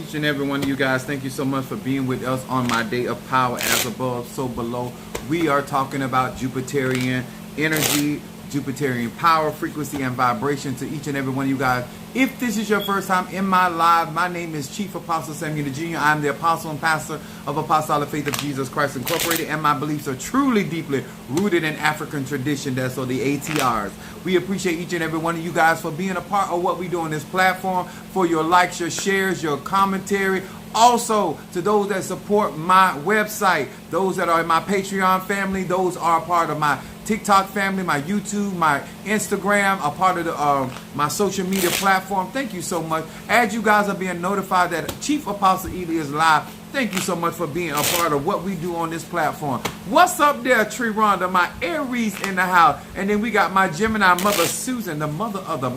each and every one of you guys. Thank you so much for being with us on my day of power, as above, so below. We are talking about Jupiterian energy, Jupiterian power, frequency, and vibration to each and every one of you guys. If this is your first time in my live, my name is Chief Apostle Samuel Jr. I'm the apostle and pastor of Apostolic Faith of Jesus Christ Incorporated, and my beliefs are truly deeply rooted in African tradition. That's so the ATRs. We appreciate each and every one of you guys for being a part of what we do on this platform, for your likes, your shares, your commentary. Also, to those that support my website, those that are in my Patreon family, those are part of my TikTok family, my YouTube, my Instagram, a part of the, my social media platform. Thank you so much. As you guys are being notified that Chief Apostle Ely is live, thank you so much for being a part of what we do on this platform. What's up there, Tree Rhonda? My Aries in the house. And then we got my Gemini mother, Susan, the mother of the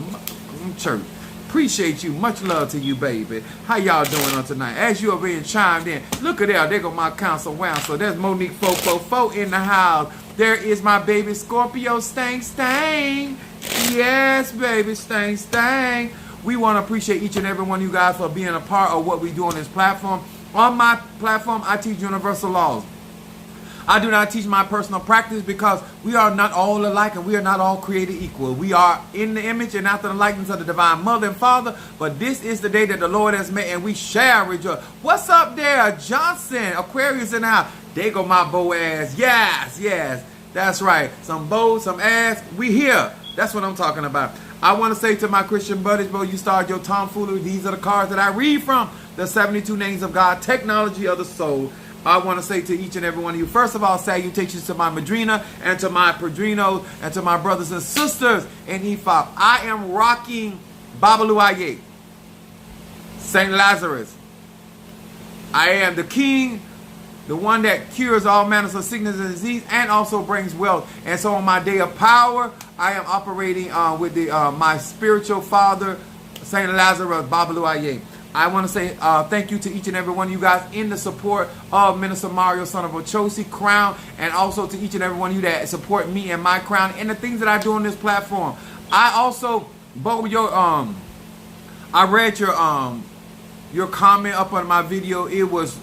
church. Appreciate you. Much love to you, baby. How y'all doing on tonight? As you are being chimed in, look at there. There go my counsel. Wow. So there's Monique 444 in the house. There is my baby Scorpio Stang Stang. Yes, baby Stang Stang. We want to appreciate each and every one of you guys for being a part of what we do on this platform. On my platform, I teach universal laws. I do not teach my personal practice because we are not all alike and we are not all created equal. We are in the image and after the likeness of the divine mother and father. But this is the day that the Lord has made and we shall rejoice. What's up there, Johnson? Aquarius in the house. There go my Boaz. Yes, yes. That's right. Some bow, some ass. We here. That's what I'm talking about. I want to say to my Christian buddies, bro, you started your tomfoolery. These are the cards that I read from. The 72 names of God, technology of the soul. I want to say to each and every one of you, first of all, salutations to my Madrina and to my Padrinos and to my brothers and sisters in EFOP. I am rocking Babalu Aye, St. Lazarus. I am the king, the one that cures all manners of sickness and disease and also brings wealth. And so on my day of power, I am operating with my spiritual father, St. Lazarus, Babalu Aye. I want to say thank you to each and every one of you guys in the support of Minister Mario, son of Ochosi, Crown, and also to each and every one of you that support me and my crown and the things that I do on this platform. I also, I read your comment up on my video. It was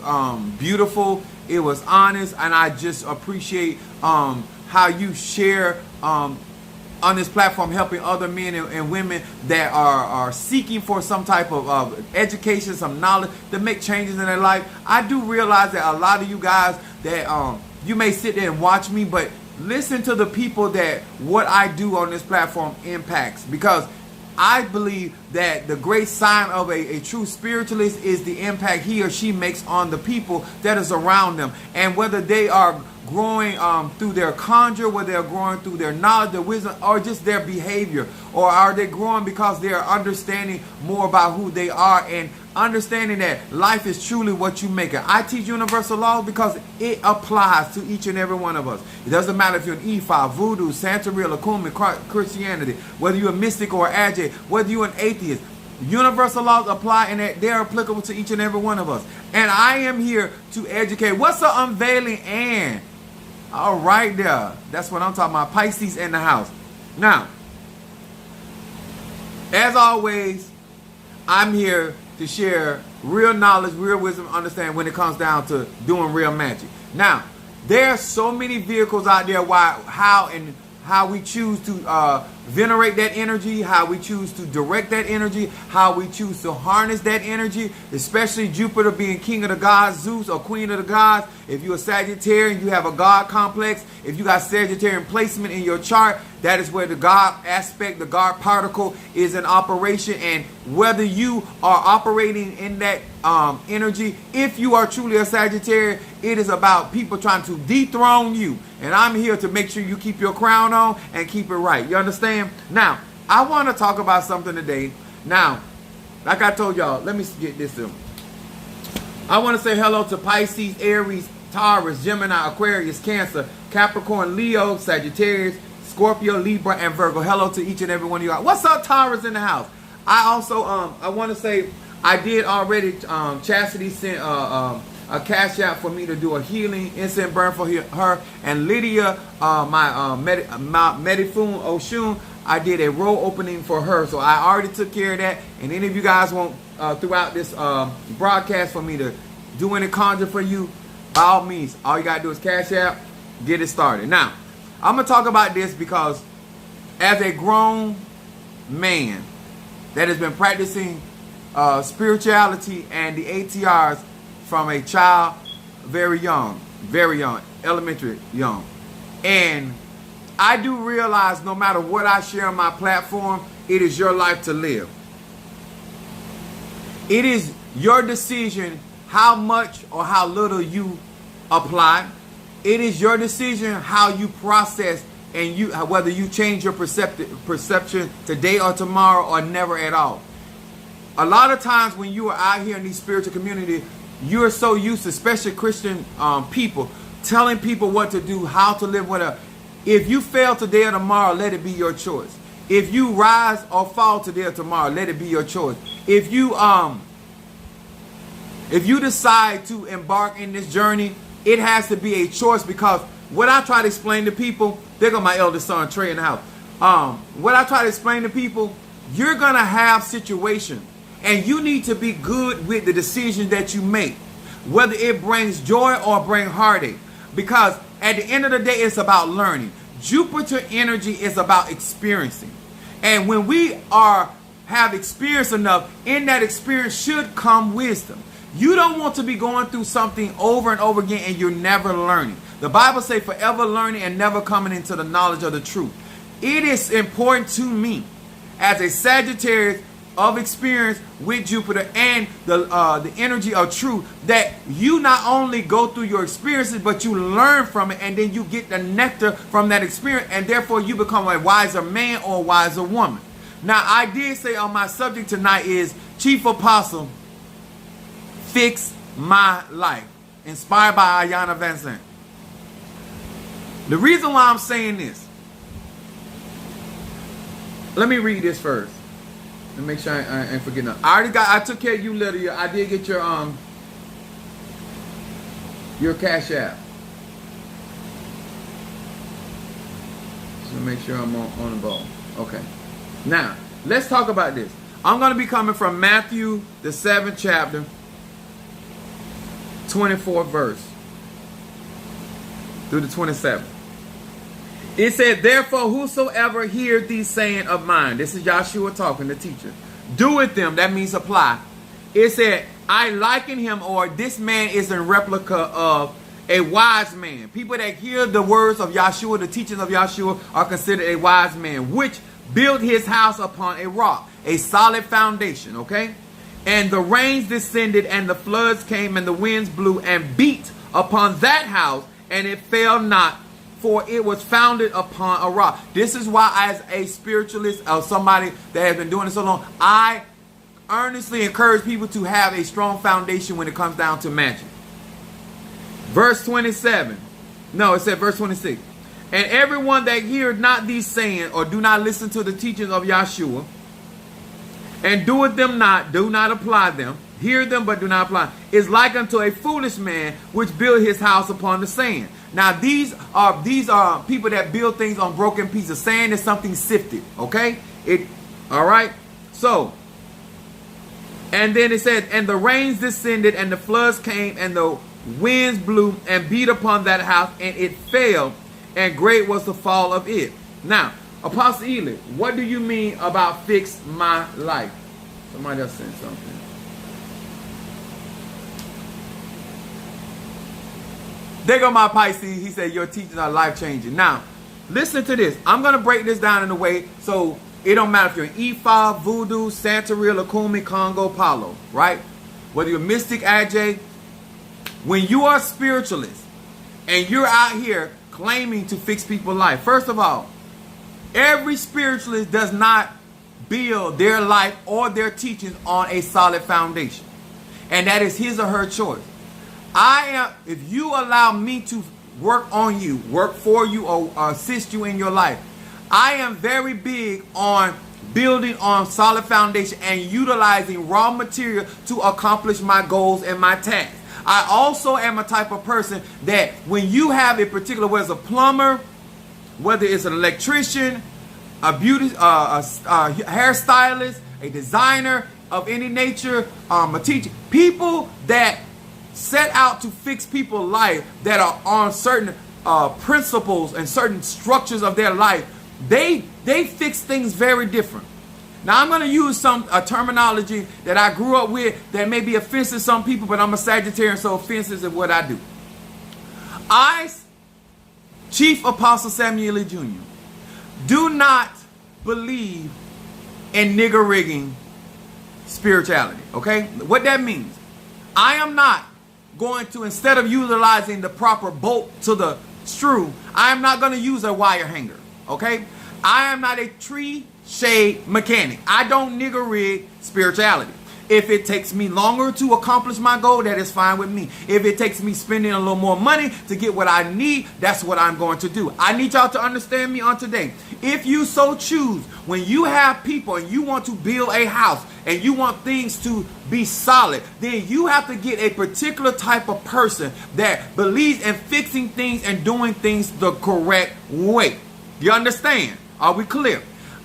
beautiful. It was honest, and I just appreciate how you share on this platform, helping other men and women that are seeking for some type of education, some knowledge to make changes in their life. I do realize that a lot of you guys that you may sit there and watch me, but listen to the people that what I do on this platform impacts, because I believe that the great sign of a true spiritualist is the impact he or she makes on the people that is around them, and whether they are growing through their conjure, whether they're growing through their knowledge, their wisdom, or just their behavior, or are they growing because they are understanding more about who they are and understanding that life is truly what you make it. I teach universal laws because it applies to each and every one of us. It doesn't matter if you're an Ifa, Voodoo, Santeria, Lakumi, Christianity, whether you're a mystic or agile, whether you're an atheist. Universal laws apply and they're applicable to each and every one of us. And I am here to educate. What's the unveiling and? All right there. That's what I'm talking about. Pisces in the house. Now, as always, I'm here to share real knowledge, real wisdom, understand when it comes down to doing real magic. Now, there are so many vehicles out there how we choose to venerate that energy, how we choose to direct that energy, how we choose to harness that energy, especially Jupiter being king of the gods, Zeus or queen of the gods. If you're a Sagittarian, you have a God complex. If you got Sagittarian placement in your chart, that is where the God aspect, the God particle is in operation. And whether you are operating in that energy, if you are truly a Sagittarian, it is about people trying to dethrone you. And I'm here to make sure you keep your crown on and keep it right. You understand? Now, I want to talk about something today. Now, like I told y'all, let me get this to them. I want to say hello to Pisces, Aries, Taurus, Gemini, Aquarius, Cancer, Capricorn, Leo, Sagittarius, Scorpio, Libra, and Virgo. Hello to each and every one of you guys. What's up, Taurus in the house? I also, I want to say, I did already, Chastity sent a cash out for me to do a healing incense burn for her, and Lydia, my Medifun Oshun, I did a role opening for her. So I already took care of that. And any of you guys want throughout this broadcast for me to do any conjure for you, by all means, all you got to do is Cash App, get it started. Now, I'm going to talk about this because as a grown man that has been practicing spirituality and the ATRs from a child very young, elementary young. And I do realize no matter what I share on my platform, it is your life to live. It is your decision how much or how little you apply. It is your decision how you process and whether you change your perception today or tomorrow or never at all. A lot of times when you are out here in these spiritual community, you are so used to, especially Christian people, telling people what to do, how to live, whatever. If you fail today or tomorrow, let it be your choice. If you rise or fall today or tomorrow, let it be your choice. If you decide to embark in this journey, it has to be a choice, because what I try to explain to people, there go my eldest son Trey in the house. What I try to explain to people, you're gonna have situations, and you need to be good with the decisions that you make, whether it brings joy or bring heartache, because at the end of the day, it's about learning. Jupiter energy is about experiencing, and when we have experience enough, in that experience should come wisdom. You don't want to be going through something over and over again and you're never learning. The Bible says forever learning and never coming into the knowledge of the truth. It is important to me as a Sagittarius of experience with Jupiter and the energy of truth, that you not only go through your experiences, but you learn from it, and then you get the nectar from that experience, and therefore you become a wiser man or a wiser woman. Now, I did say on my subject tonight is Chief Apostle, Fix My Life, inspired by Iyanla Vanzant. The reason why I'm saying this, let me read this first. Let me make sure I ain't forgetting nothing. I took care of you, Lydia. I did get your Cash App. So make sure I'm on the ball. Okay. Now, let's talk about this. I'm going to be coming from Matthew, the 7th chapter, 24th verse through the 27th. It said, therefore, whosoever hears these saying of mine, this is Yahshua talking, the teacher, doeth them, that means apply. It said, I liken him, or this man is a replica of a wise man. People that hear the words of Yahshua, the teachings of Yahshua, are considered a wise man, which built his house upon a rock, a solid foundation, okay? And the rains descended, and the floods came, and the winds blew and beat upon that house, and it fell not, for it was founded upon a rock. This is why, as a spiritualist or somebody that has been doing it so long, I earnestly encourage people to have a strong foundation when it comes down to magic. Verse 27. No, it said verse 26. And everyone that heareth not these sayings, or do not listen to the teachings of Yahshua, and doeth them not, do not apply them, hear them but do not apply, is like unto a foolish man which built his house upon the sand. Now these are people that build things on broken pieces of sand. Is something sifted, okay? All right. So, and then it said, and the rains descended, and the floods came, and the winds blew and beat upon that house, and it fell, and great was the fall of it. Now, Apostle Ely, what do you mean about fix my life? Somebody else said something. There go my Pisces. He said, your teachings are life-changing. Now, listen to this. I'm going to break this down in a way so it don't matter if you're an Ifa, Voodoo, Santeria, Lakumi, Congo, Palo, right? Whether you're Mystic, Ajay, when you are a spiritualist and you're out here claiming to fix people's life, first of all, every spiritualist does not build their life or their teachings on a solid foundation. And that is his or her choice. If you allow me to work on you, work for you, or assist you in your life, I am very big on building on solid foundation and utilizing raw material to accomplish my goals and my tasks. I also am a type of person that when you have a particular, whether it's a plumber, whether it's an electrician, a beauty, hairstylist, a designer of any nature, a teacher, people that set out to fix people's life, that are on certain principles and certain structures of their life, they fix things very different. Now I'm going to use a terminology that I grew up with that may be offensive to some people, but I'm a Sagittarian, so offenses is what I do. I, Chief Apostle Samuel Lee Jr., do not believe in nigger rigging spirituality, okay? What that means, I am not going to, instead of utilizing the proper bolt to the screw, I am not going to use a wire hanger, okay? I am not a tree shade mechanic. I don't nigger rig spirituality. If it takes me longer to accomplish my goal, that is fine with me. If it takes me spending a little more money to get what I need, that's what I'm going to do. I need y'all to understand me on today. If you so choose, when you have people and you want to build a house and you want things to be solid, then you have to get a particular type of person that believes in fixing things and doing things the correct way. You understand? Are we clear?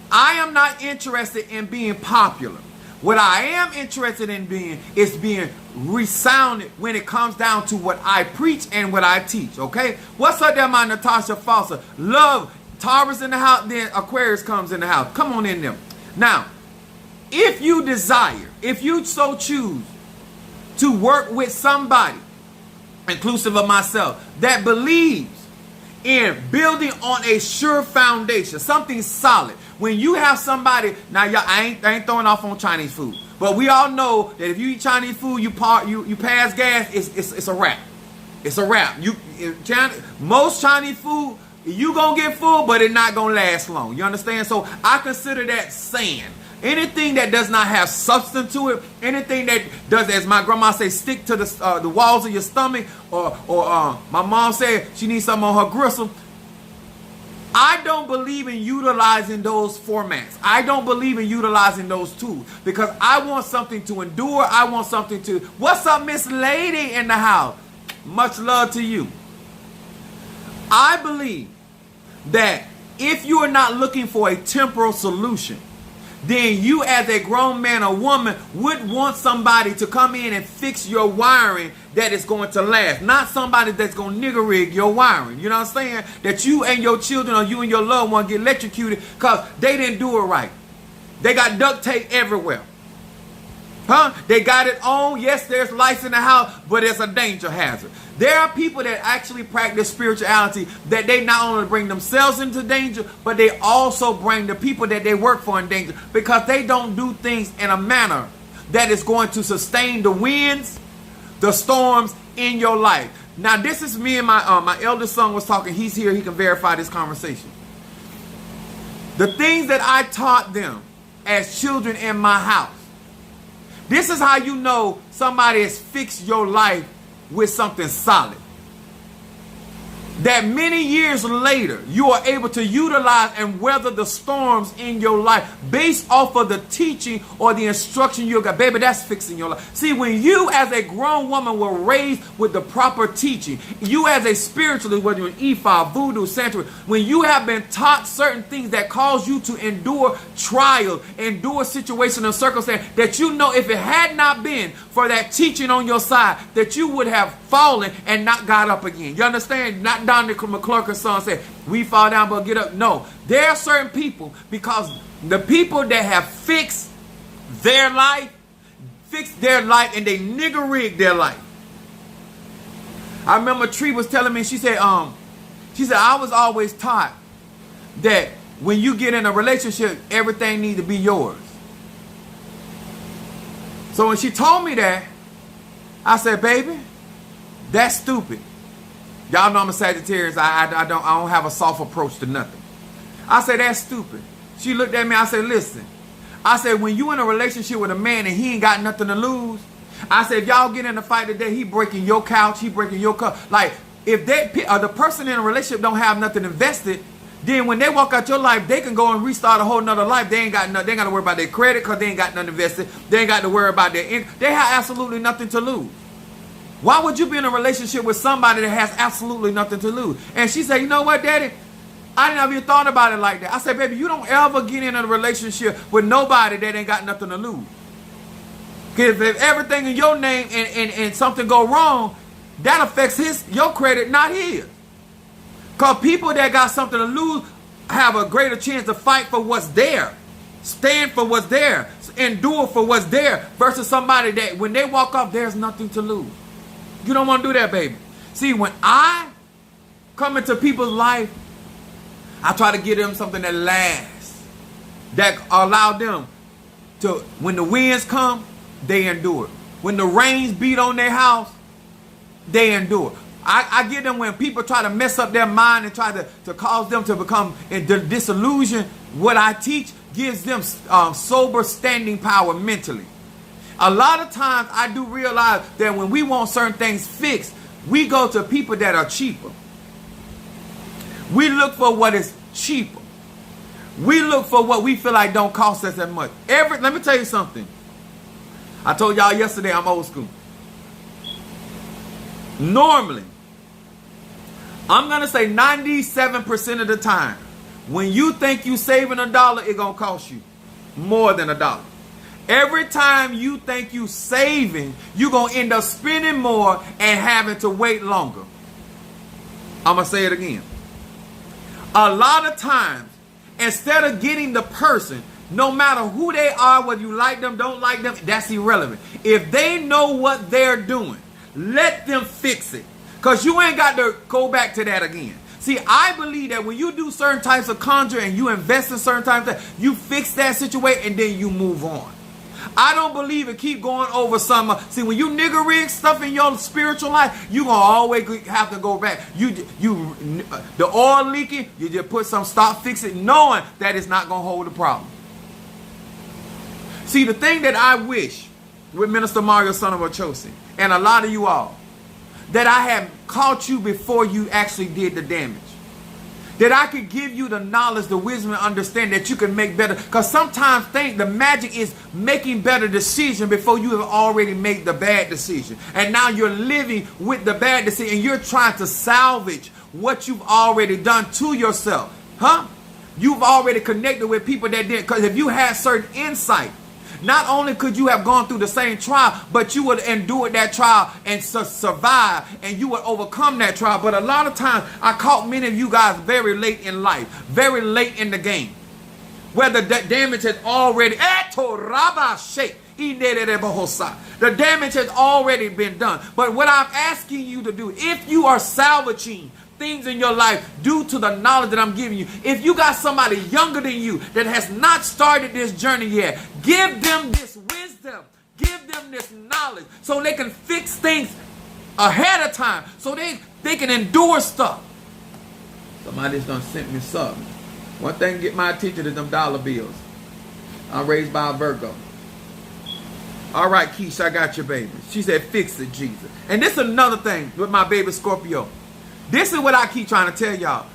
I am not interested in being popular. What I am interested in being is being resounded when it comes down to what I preach and what I teach, okay? What's up there, my Natasha Foster? Love, Taurus in the house, then Aquarius comes in the house. Come on in there. Now, if you desire, if you so choose to work with somebody, inclusive of myself, that believes in building on a sure foundation, something solid. When you have somebody, now y'all, I ain't throwing off on Chinese food, but we all know that if you eat Chinese food, you pass gas, it's a wrap. It's a wrap. Most Chinese food, you gonna get full, but it not gonna last long. You understand? So I consider that sand. Anything that does not have substance to it, anything that does, as my grandma say, stick to the walls of your stomach, or my mom said she needs something on her gristle. I don't believe in utilizing those formats. I don't believe in utilizing those tools because I want something to endure. I want something to... What's up, Miss Lady in the house? Much love to you. I believe that if you are not looking for a temporal solution, then you as a grown man or woman would want somebody to come in and fix your wiring that is going to last. Not somebody that's going to nigger rig your wiring. You know what I'm saying? That you and your children or you and your loved one get electrocuted because they didn't do it right. They got duct tape everywhere. Huh? They got it on. Yes, there's lights in the house, but it's a danger hazard. There are people that actually practice spirituality that they not only bring themselves into danger, but they also bring the people that they work for in danger because they don't do things in a manner that is going to sustain the winds, the storms in your life. Now, this is me and my eldest son was talking. He's here. He can verify this conversation. The things that I taught them as children in my house. This is how you know somebody has fixed your life with something solid. That many years later, you are able to utilize and weather the storms in your life based off of the teaching or the instruction you got. Baby, that's fixing your life. See, when you as a grown woman were raised with the proper teaching, you as a spiritualist, whether you're in Ifa, Voodoo, Sanctuary, when you have been taught certain things that cause you to endure trials, endure situations and circumstances, that you know if it had not been for that teaching on your side, that you would have fallen and not got up again. You understand? Not Dr. McClurkin's son said, we fall down but get up. No, there are certain people, because the people that have fixed their life and they nigger rig their life. I remember Tree was telling me, she said, I was always taught that when you get in a relationship, everything needs to be yours. So when she told me that, I said, baby, that's stupid. Y'all know I'm a Sagittarius. I don't have a soft approach to nothing. I said, that's stupid. She looked at me. I said, listen. I said, when you in a relationship with a man and he ain't got nothing to lose, I said, if y'all get in a fight today, he breaking your couch, he breaking your car. Like, if the person in a relationship don't have nothing invested, then when they walk out your life, they can go and restart a whole nother life. They ain't got nothing. They ain't got to worry about their credit because they ain't got nothing invested. They ain't got to worry about their income. They have absolutely nothing to lose. Why would you be in a relationship with somebody that has absolutely nothing to lose? And she said, you know what, Daddy? I never even thought about it like that. I said, baby, you don't ever get in a relationship with nobody that ain't got nothing to lose. Because if everything in your name and something go wrong, that affects your credit, not his. Because people that got something to lose have a greater chance to fight for what's there. Stand for what's there. Endure for what's there. Versus somebody that when they walk off, there's nothing to lose. You don't want to do that, baby. See, when I come into people's life, I try to give them something that lasts. That allow them to, when the winds come, they endure. When the rains beat on their house, they endure. I get them when people try to mess up their mind and try to cause them to become disillusioned. What I teach gives them sober standing power mentally. A lot of times I do realize that when we want certain things fixed, we go to people that are cheaper. We look for what is cheaper. We look for what we feel like don't cost us that much. Let me tell you something. I told y'all yesterday I'm old school. Normally, I'm going to say 97% of the time, when you think you saving $1, it's going to cost you more than $1. Every time you think you saving, you're going to end up spending more and having to wait longer. I'm going to say it again. A lot of times, instead of getting the person, no matter who they are, whether you like them, don't like them, that's irrelevant. If they know what they're doing, let them fix it. Because you ain't got to go back to that again. See, I believe that when you do certain types of conjure and you invest in certain types of things, you fix that situation and then you move on. I don't believe in keep going over some. See, when you nigger rig stuff in your spiritual life, you gonna always have to go back. The oil leaking, you just put some stop, fix it, knowing that it's not gonna hold the problem. See, the thing that I wish with Minister Mario, son of Ochosi, and a lot of you all, that I had caught you before you actually did the damage. That I could give you the knowledge, the wisdom, and understand that you can make better. Because sometimes the magic is making better decisions before you have already made the bad decision. And now you're living with the bad decision. And you're trying to salvage what you've already done to yourself. Huh? You've already connected with people that didn't. Because if you had certain insight, not only could you have gone through the same trial, but you would endure that trial and survive, and you would overcome that trial. But a lot of times, I caught many of you guys very late in life, very late in the game, where the damage has already, the damage has already been done. But what I'm asking you to do, if you are salvaging things in your life due to the knowledge that I'm giving you, if you got somebody younger than you that has not started this journey yet, give them this wisdom, give them this knowledge so they can fix things ahead of time, so they can endure stuff. Somebody's done sent me something. One thing get my attention is them dollar bills. I'm raised by a Virgo. All right, Keisha, I got your baby. She said, fix it, Jesus. And this is another thing with my baby Scorpio. This is what I keep trying to tell y'all.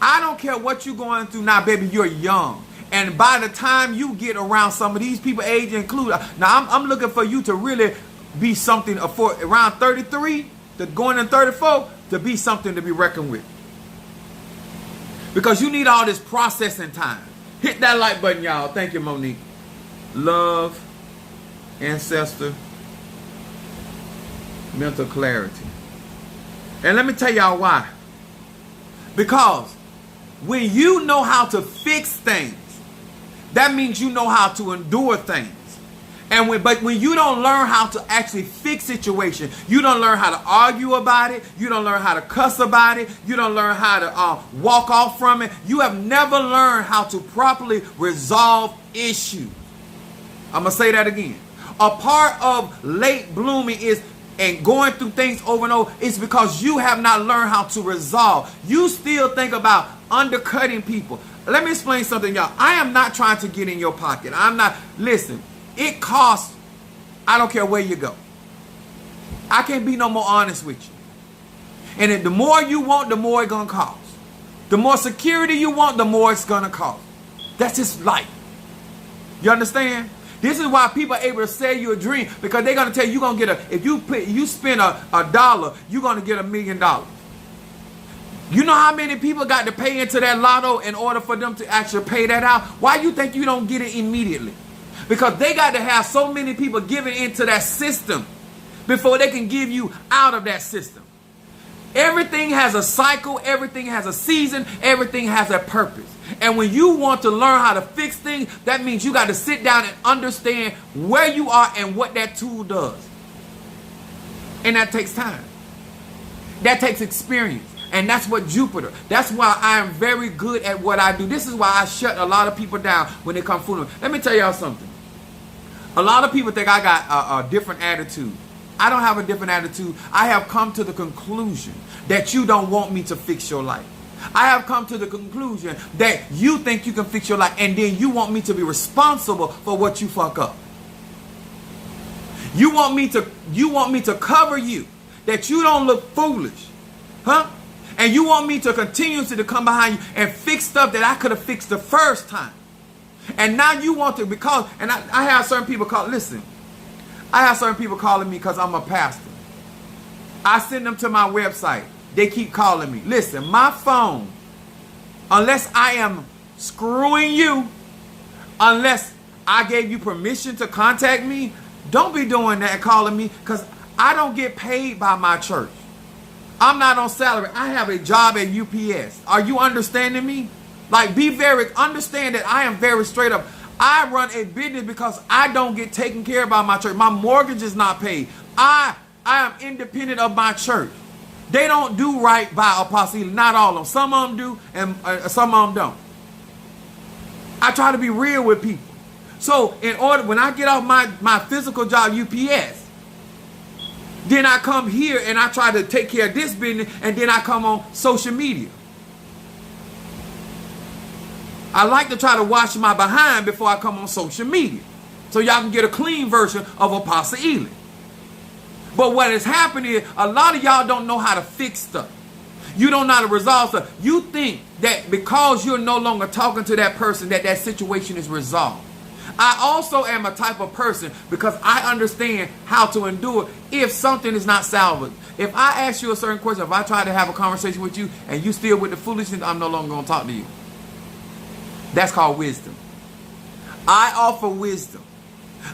I don't care what you're going through now, baby. You're young. And by the time you get around some of these people, age included, now I'm looking for you to really be something for around 33 to going in 34 to be something to be reckoned with. Because you need all this processing time. Hit that like button, y'all. Thank you, Monique. Love, ancestor, mental clarity. And let me tell y'all why. Because when you know how to fix things, that means you know how to endure things. But when you don't learn how to actually fix situations, you don't learn how to argue about it, you don't learn how to cuss about it, you don't learn how to walk off from it. You have never learned how to properly resolve issues. I'm going to say that again. A part of late blooming is and going through things over and over, it's because you have not learned how to resolve. You still think about undercutting people. Let me explain something, y'all. I am not trying to get in your pocket. I'm not. Listen, it costs. I don't care where you go. I can't be no more honest with you. And if the more you want, the more it's going to cost. The more security you want, the more it's going to cost. That's just life. You understand? This is why people are able to sell you a dream, because they're going to tell you you're going to get if you spend $1, you're going to get $1 million. You know how many people got to pay into that lotto in order for them to actually pay that out? Why you think you don't get it immediately? Because they got to have so many people giving into that system before they can give you out of that system. Everything has a cycle, everything has a season, everything has a purpose. And when you want to learn how to fix things, that means you got to sit down and understand where you are and what that tool does. And that takes time. That takes experience. And that's what Jupiter. That's why I am very good at what I do. This is why I shut a lot of people down when they come fooling me. Let me tell y'all something. A lot of people think I got a different attitude. I don't have a different attitude. I have come to the conclusion that you don't want me to fix your life. I have come to the conclusion that you think you can fix your life, and then you want me to be responsible for what you fuck up. You want me to cover you, that you don't look foolish. Huh? And you want me to continuously to come behind you and fix stuff that I could have fixed the first time. And now you want to, because, and I have certain people listen, I have certain people calling me because I'm a pastor. I send them to my website. They keep calling me. Listen, my phone, unless I am screwing you, unless I gave you permission to contact me, don't be doing that, calling me, because I don't get paid by my church. I'm not on salary. I have a job at UPS. Are you understanding me? Like, understand that I am very straight up. I run a business because I don't get taken care of by my church. My mortgage is not paid. I am independent of my church. They don't do right by Apostle Ely. Not all of them. Some of them do, and some of them don't. I try to be real with people. So, when I get off my physical job, UPS, then I come here and I try to take care of this business, and then I come on social media. I like to try to wash my behind before I come on social media, so y'all can get a clean version of Apostle Ely. But what has happened is a lot of y'all don't know how to fix stuff. You don't know how to resolve stuff. You think that because you're no longer talking to that person that situation is resolved. I also am a type of person, because I understand how to endure if something is not salvaged. If I ask you a certain question, if I try to have a conversation with you and you still with the foolishness, I'm no longer going to talk to you. That's called wisdom. I offer wisdom.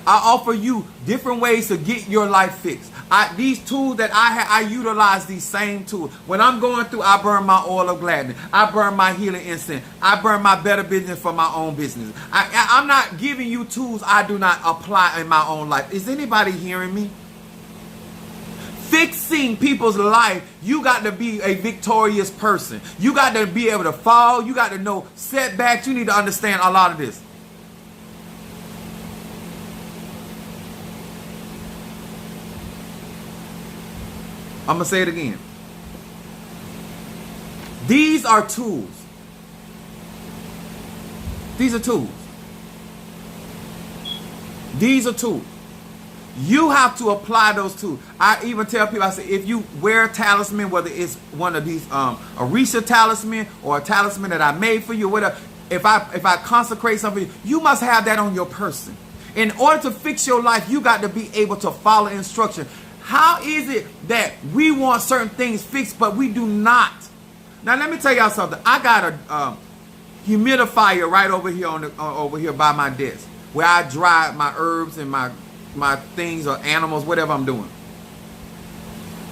I offer you different ways to get your life fixed. These tools that I utilize these same tools. When I'm going through, I burn my oil of gladness. I burn my healing incense. I burn my better business for my own business. I'm not giving you tools I do not apply in my own life. Is anybody hearing me? Fixing people's life, you got to be a victorious person. You got to be able to fall. You got to know setbacks. You need to understand a lot of this. I'm going to say it again. These are tools. These are tools. These are tools. You have to apply those tools. I even tell people, I say, if you wear a talisman, whether it's one of these a Risha talisman or a talisman that I made for you, whatever, if I consecrate something, you must have that on your person. In order to fix your life, you got to be able to follow instruction. How is it that we want certain things fixed, but we do not? Now, let me tell y'all something. I got a humidifier right over here over here by my desk, where I dry my herbs and my things or animals, whatever I'm doing.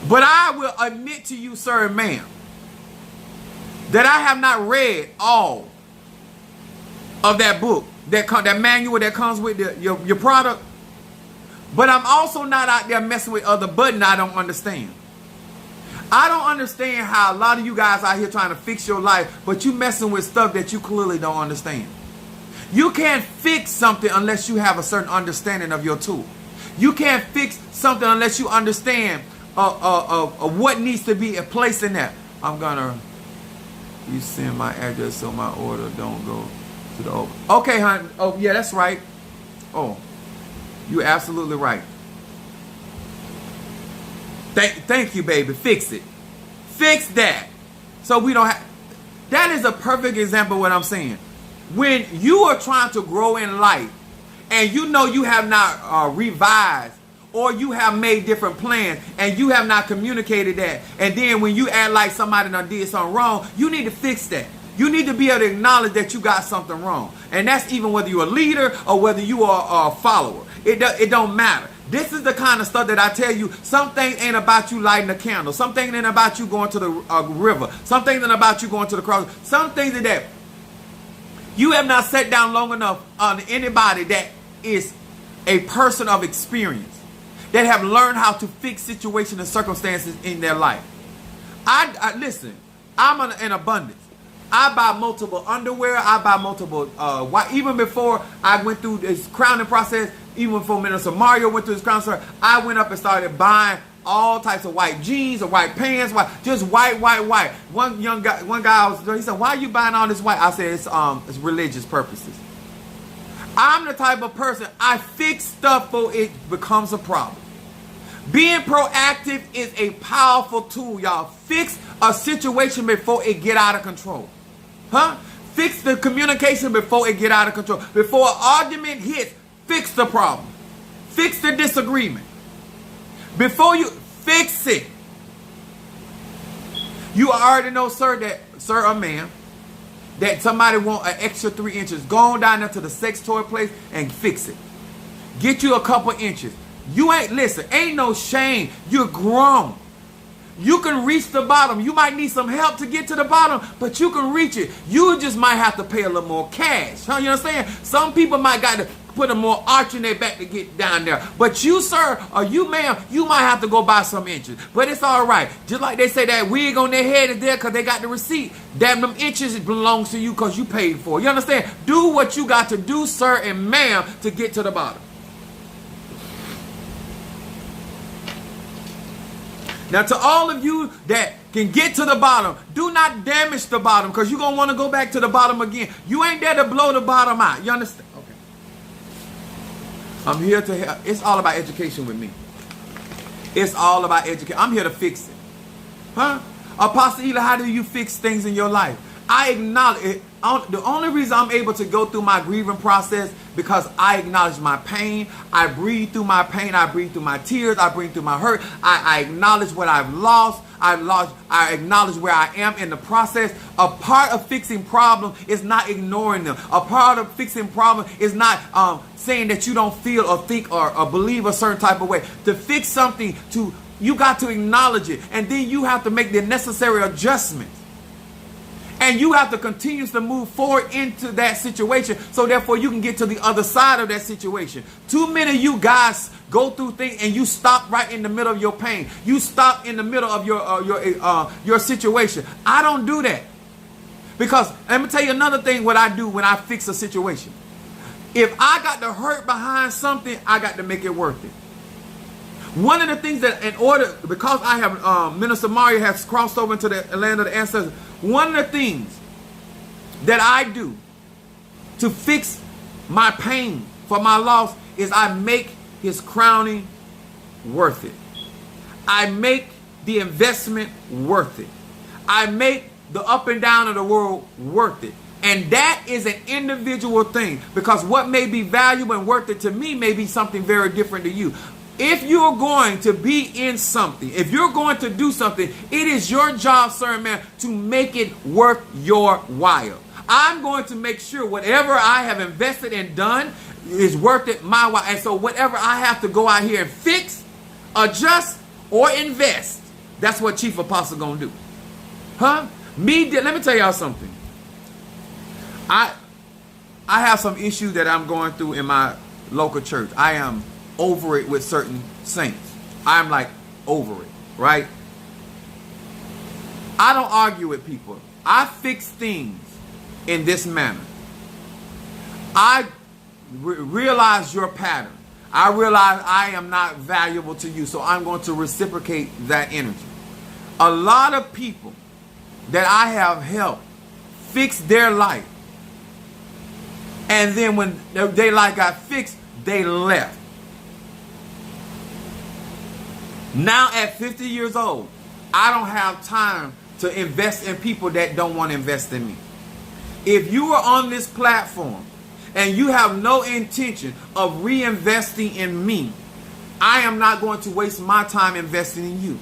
But I will admit to you, sir and ma'am, that I have not read all of that book, that manual that comes with your product. But I'm also not out there messing with other buttons I don't understand. I don't understand how a lot of you guys out here trying to fix your life, but you messing with stuff that you clearly don't understand. You can't fix something unless you have a certain understanding of your tool. You can't fix something unless you understand what needs to be placed in that. You send my address so my order don't go to the open. Okay, hon. Oh, yeah, that's right. Oh, you're absolutely right. Thank you, baby. Fix it. Fix that. So we don't have... That is a perfect example of what I'm saying. When you are trying to grow in life and you know you have not revised or you have made different plans and you have not communicated that. And then when you act like somebody done did something wrong, you need to fix that. You need to be able to acknowledge that you got something wrong. And that's even whether you're a leader or whether you are a follower. It don't matter. This is the kind of stuff that I tell you. Some things ain't about you lighting a candle. Some things ain't about you going to the river. Some things ain't about you going to the cross. Some things that you have not sat down long enough on anybody that is a person of experience, that have learned how to fix situations and circumstances in their life. I listen, I'm in abundance. I buy multiple underwear. I buy multiple, even before I went through this crowning process, even before Minister Mario went through his crowning process, I went up and started buying all types of white jeans or white pants, just white. One guy, he said, "Why are you buying all this white?" I said, it's religious purposes. I'm the type of person, I fix stuff before it becomes a problem. Being proactive is a powerful tool, y'all. Fix a situation before it get out of control. Fix the communication before it get out of control. Before an argument hits, fix the problem. Fix the disagreement. Before you fix it. You already know, sir or ma'am, that somebody want an extra 3 inches. Go on down there to the sex toy place and fix it. Get you a couple inches. Ain't no shame. You're grown. You can reach the bottom. You might need some help to get to the bottom, but you can reach it. You just might have to pay a little more cash. You understand? Some people might got to put a more arch in their back to get down there. But you, sir, or you, ma'am, you might have to go buy some inches. But it's all right. Just like they say that wig on their head is there because they got the receipt. Damn, them inches belongs to you because you paid for it. You understand? Do what you got to do, sir and ma'am, to get to the bottom. Now, to all of you that can get to the bottom, do not damage the bottom because you're going to want to go back to the bottom again. You ain't there to blow the bottom out. You understand? Okay. I'm here to help. It's all about education with me. It's all about education. I'm here to fix it. Apostle Ela, how do you fix things in your life? I acknowledge it. The only reason I'm able to go through my grieving process because I acknowledge my pain. I breathe through my pain. I breathe through my tears. I breathe through my hurt. I acknowledge what I've lost. I acknowledge where I am in the process. A part of fixing problems is not ignoring them. A part of fixing problems is not saying that you don't feel or think or believe a certain type of way. To fix something, you got to acknowledge it. And then you have to make the necessary adjustments. And you have to continue to move forward into that situation so therefore you can get to the other side of that situation. Too many of you guys go through things and you stop right in the middle of your pain. You stop in the middle of your situation. I don't do that. Because let me tell you another thing what I do when I fix a situation. If I got to hurt behind something, I got to make it worth it. One of the things that because I have, Minister Mario has crossed over into the land of the ancestors, one of the things that I do to fix my pain for my loss is I make his crowning worth it. I make the investment worth it. I make the up and down of the world worth it. And that is an individual thing because what may be valuable and worth it to me may be something very different to you. If you're going to be in something, if you're going to do something, it is your job, sir and ma'am, to make it worth your while. I'm going to make sure whatever I have invested and done is worth it my while. And so whatever I have to go out here and fix, adjust, or invest, that's what Chief Apostle going to do. Let me tell y'all something. I have some issues that I'm going through in my local church. I am over it with certain saints. I'm like over it, right? I don't argue with people. I fix things in this manner. I realize your pattern. I realize I am not valuable to you, so I'm going to reciprocate that energy. A lot of people that I have helped fix their life, and then when their life got fixed, they left. Now at 50 years old, I don't have time to invest in people that don't want to invest in me. If you are on this platform and you have no intention of reinvesting in me, I am not going to waste my time investing in you.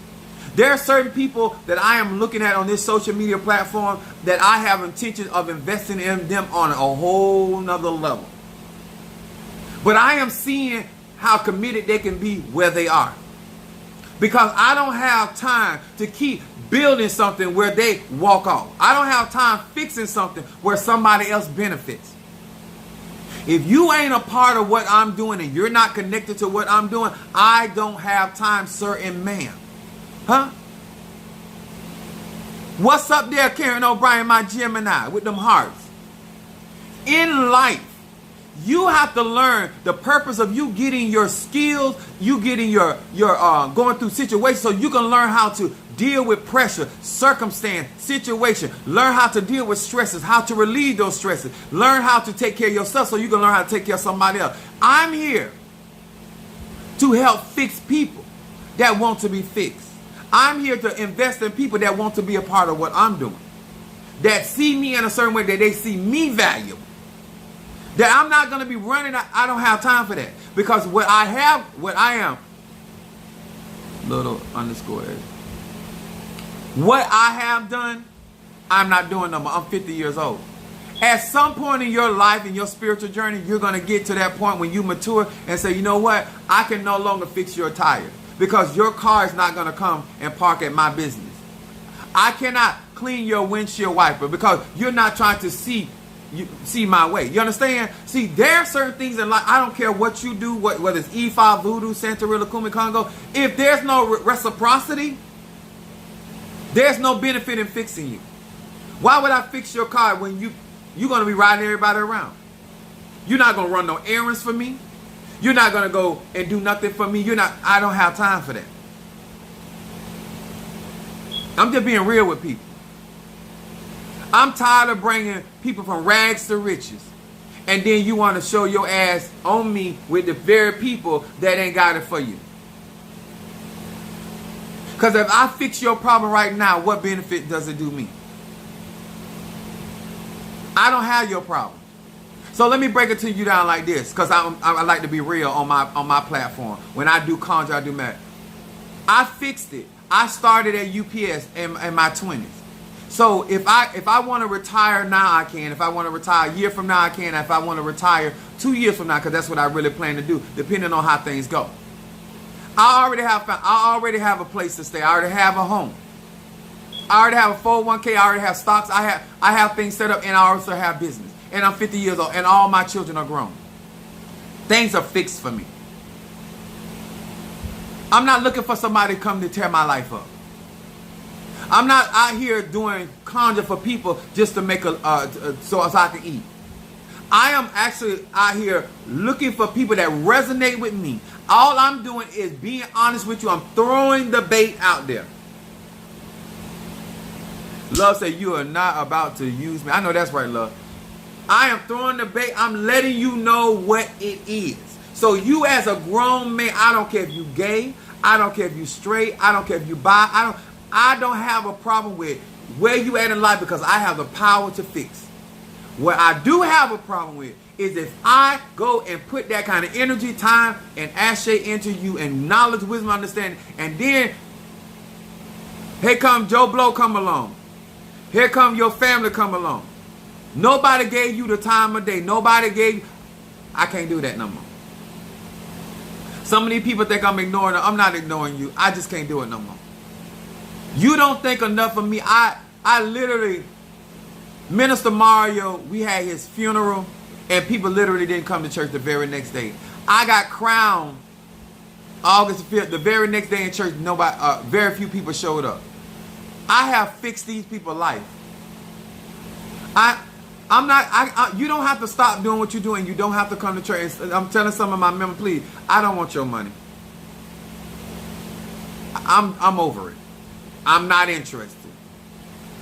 There are certain people that I am looking at on this social media platform that I have intention of investing in them on a whole nother level. But I am seeing how committed they can be where they are. Because I don't have time to keep building something where they walk off. I don't have time fixing something where somebody else benefits. If you ain't a part of what I'm doing and you're not connected to what I'm doing, I don't have time, sir and ma'am. Huh? What's up there, Karen O'Brien, my Gemini, with them hearts? In life, you have to learn the purpose of you getting your skills, you getting your going through situations so you can learn how to deal with pressure, circumstance, situation. Learn how to deal with stresses, how to relieve those stresses. Learn how to take care of yourself so you can learn how to take care of somebody else. I'm here to help fix people that want to be fixed. I'm here to invest in people that want to be a part of what I'm doing. That see me in a certain way, that they see me valuable. That I'm not going to be running. I don't have time for that. Because what I am, little underscore. What I have done, I'm not doing no more. I'm 50 years old. At some point in your life, in your spiritual journey, you're going to get to that point when you mature and say, you know what? I can no longer fix your tire. Because your car is not going to come and park at my business. I cannot clean your windshield wiper because you're not trying to see my way. You understand? See, there are certain things in life. I don't care what you do, whether it's Ifa, Voodoo, Santeria, Kumi, Congo. If there's no reciprocity, there's no benefit in fixing you. Why would I fix your car when you're going to be riding everybody around? You're not going to run no errands for me. You're not going to go and do nothing for me. I don't have time for that. I'm just being real with people. I'm tired of bringing people from rags to riches. And then you want to show your ass on me with the very people that ain't got it for you. Because if I fix your problem right now, what benefit does it do me? I don't have your problem. So let me break it to you down like this, because I like to be real on my platform. When I do conjure, I do math. I fixed it. I started at UPS in my 20s. So if I want to retire now, I can. If I want to retire a year from now, I can. If I want to retire 2 years from now, because that's what I really plan to do, depending on how things go. I already have a place to stay. I already have a home. I already have a 401k. I already have stocks. I have things set up, and I also have business. And I'm 50 years old, and all my children are grown. Things are fixed for me. I'm not looking for somebody to come to tear my life up. I'm not out here doing conjure for people just to make so I can eat. I am actually out here looking for people that resonate with me. All I'm doing is being honest with you. I'm throwing the bait out there. Love said, you are not about to use me. I know that's right, Love. I am throwing the bait. I'm letting you know what it is. So you as a grown man, I don't care if you gay. I don't care if you straight. I don't care if you bi. I don't have a problem with where you at in life because I have the power to fix. What I do have a problem with is if I go and put that kind of energy, time, and ashe into you and knowledge, wisdom, understanding, and then here come Joe Blow come along. Here come your family come along. Nobody gave you the time of day. Nobody gave. I can't do that no more. Some of these people think I'm ignoring them. I'm not ignoring you. I just can't do it no more. You don't think enough of me. I literally, Minister Mario, we had his funeral, and people literally didn't come to church the very next day. I got crowned August 5th. The very next day in church, very few people showed up. I have fixed these people's life. You don't have to stop doing what you're doing. You don't have to come to church. I'm telling some of my members, please, I don't want your money. I'm over it. I'm not interested.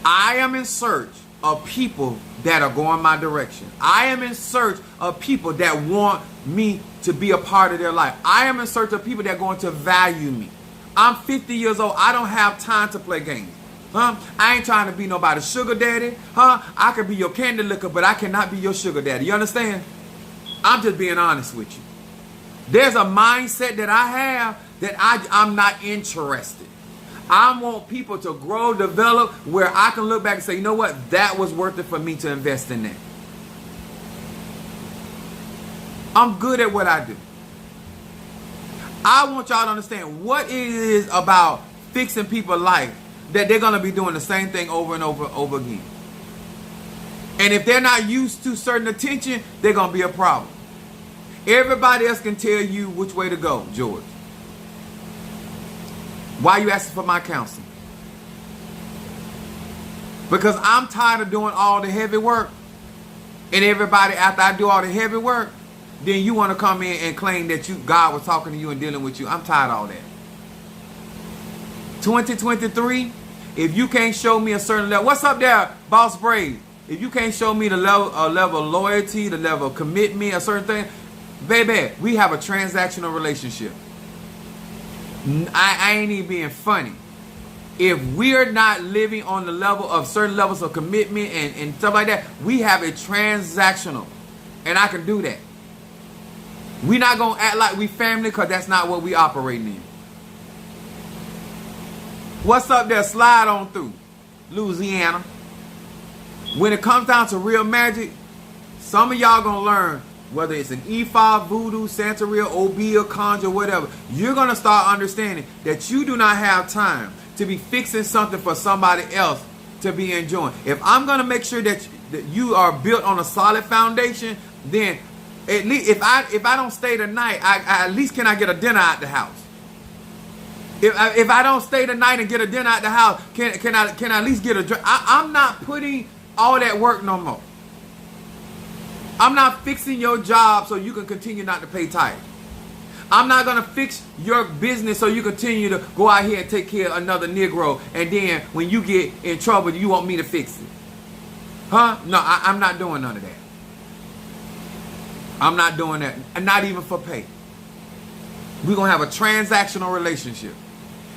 I am in search of people that are going my direction. I am in search of people that want me to be a part of their life. I am in search of people that are going to value me. I'm 50 years old. I don't have time to play games. I ain't trying to be nobody's sugar daddy. I could be your candy licker, but I cannot be your sugar daddy. You understand? I'm just being honest with you. There's a mindset that I have that I'm not interested. I want people to grow, develop, where I can look back and say, you know what? That was worth it for me to invest in that. I'm good at what I do. I want y'all to understand what it is about fixing people's life that they're going to be doing the same thing over and over again. And if they're not used to certain attention, they're going to be a problem. Everybody else can tell you which way to go, George. Why are you asking for my counsel? Because I'm tired of doing all the heavy work. And everybody, after I do all the heavy work, then you want to come in and claim that God was talking to you and dealing with you. I'm tired of all that. 2023, if you can't show me a certain level, what's up there, Boss Brave? If you can't show me the level of loyalty, the level of commitment, a certain thing, baby, we have a transactional relationship. I ain't even being funny. If we're not living on the level of certain levels of commitment and stuff like that, we have a transactional. And I can do that. We're not going to act like we family because that's not what we operating in. What's up there? Slide on through. Louisiana. When it comes down to real magic, some of y'all going to learn, whether it's an E5, Voodoo, Santeria, Obeah, Conjure, whatever, you're going to start understanding that you do not have time to be fixing something for somebody else to be enjoying. If I'm going to make sure that you are built on a solid foundation, then at least if I don't stay the night, I at least can I get a dinner out the house? If I don't stay the night and get a dinner out the house, can I at least get a drink? I'm not putting all that work no more. I'm not fixing your job so you can continue not to pay tithe. I'm not going to fix your business so you continue to go out here and take care of another Negro, and then when you get in trouble, you want me to fix it. Huh? No, I'm not doing none of that. I'm not doing that. And not even for pay. We're going to have a transactional relationship.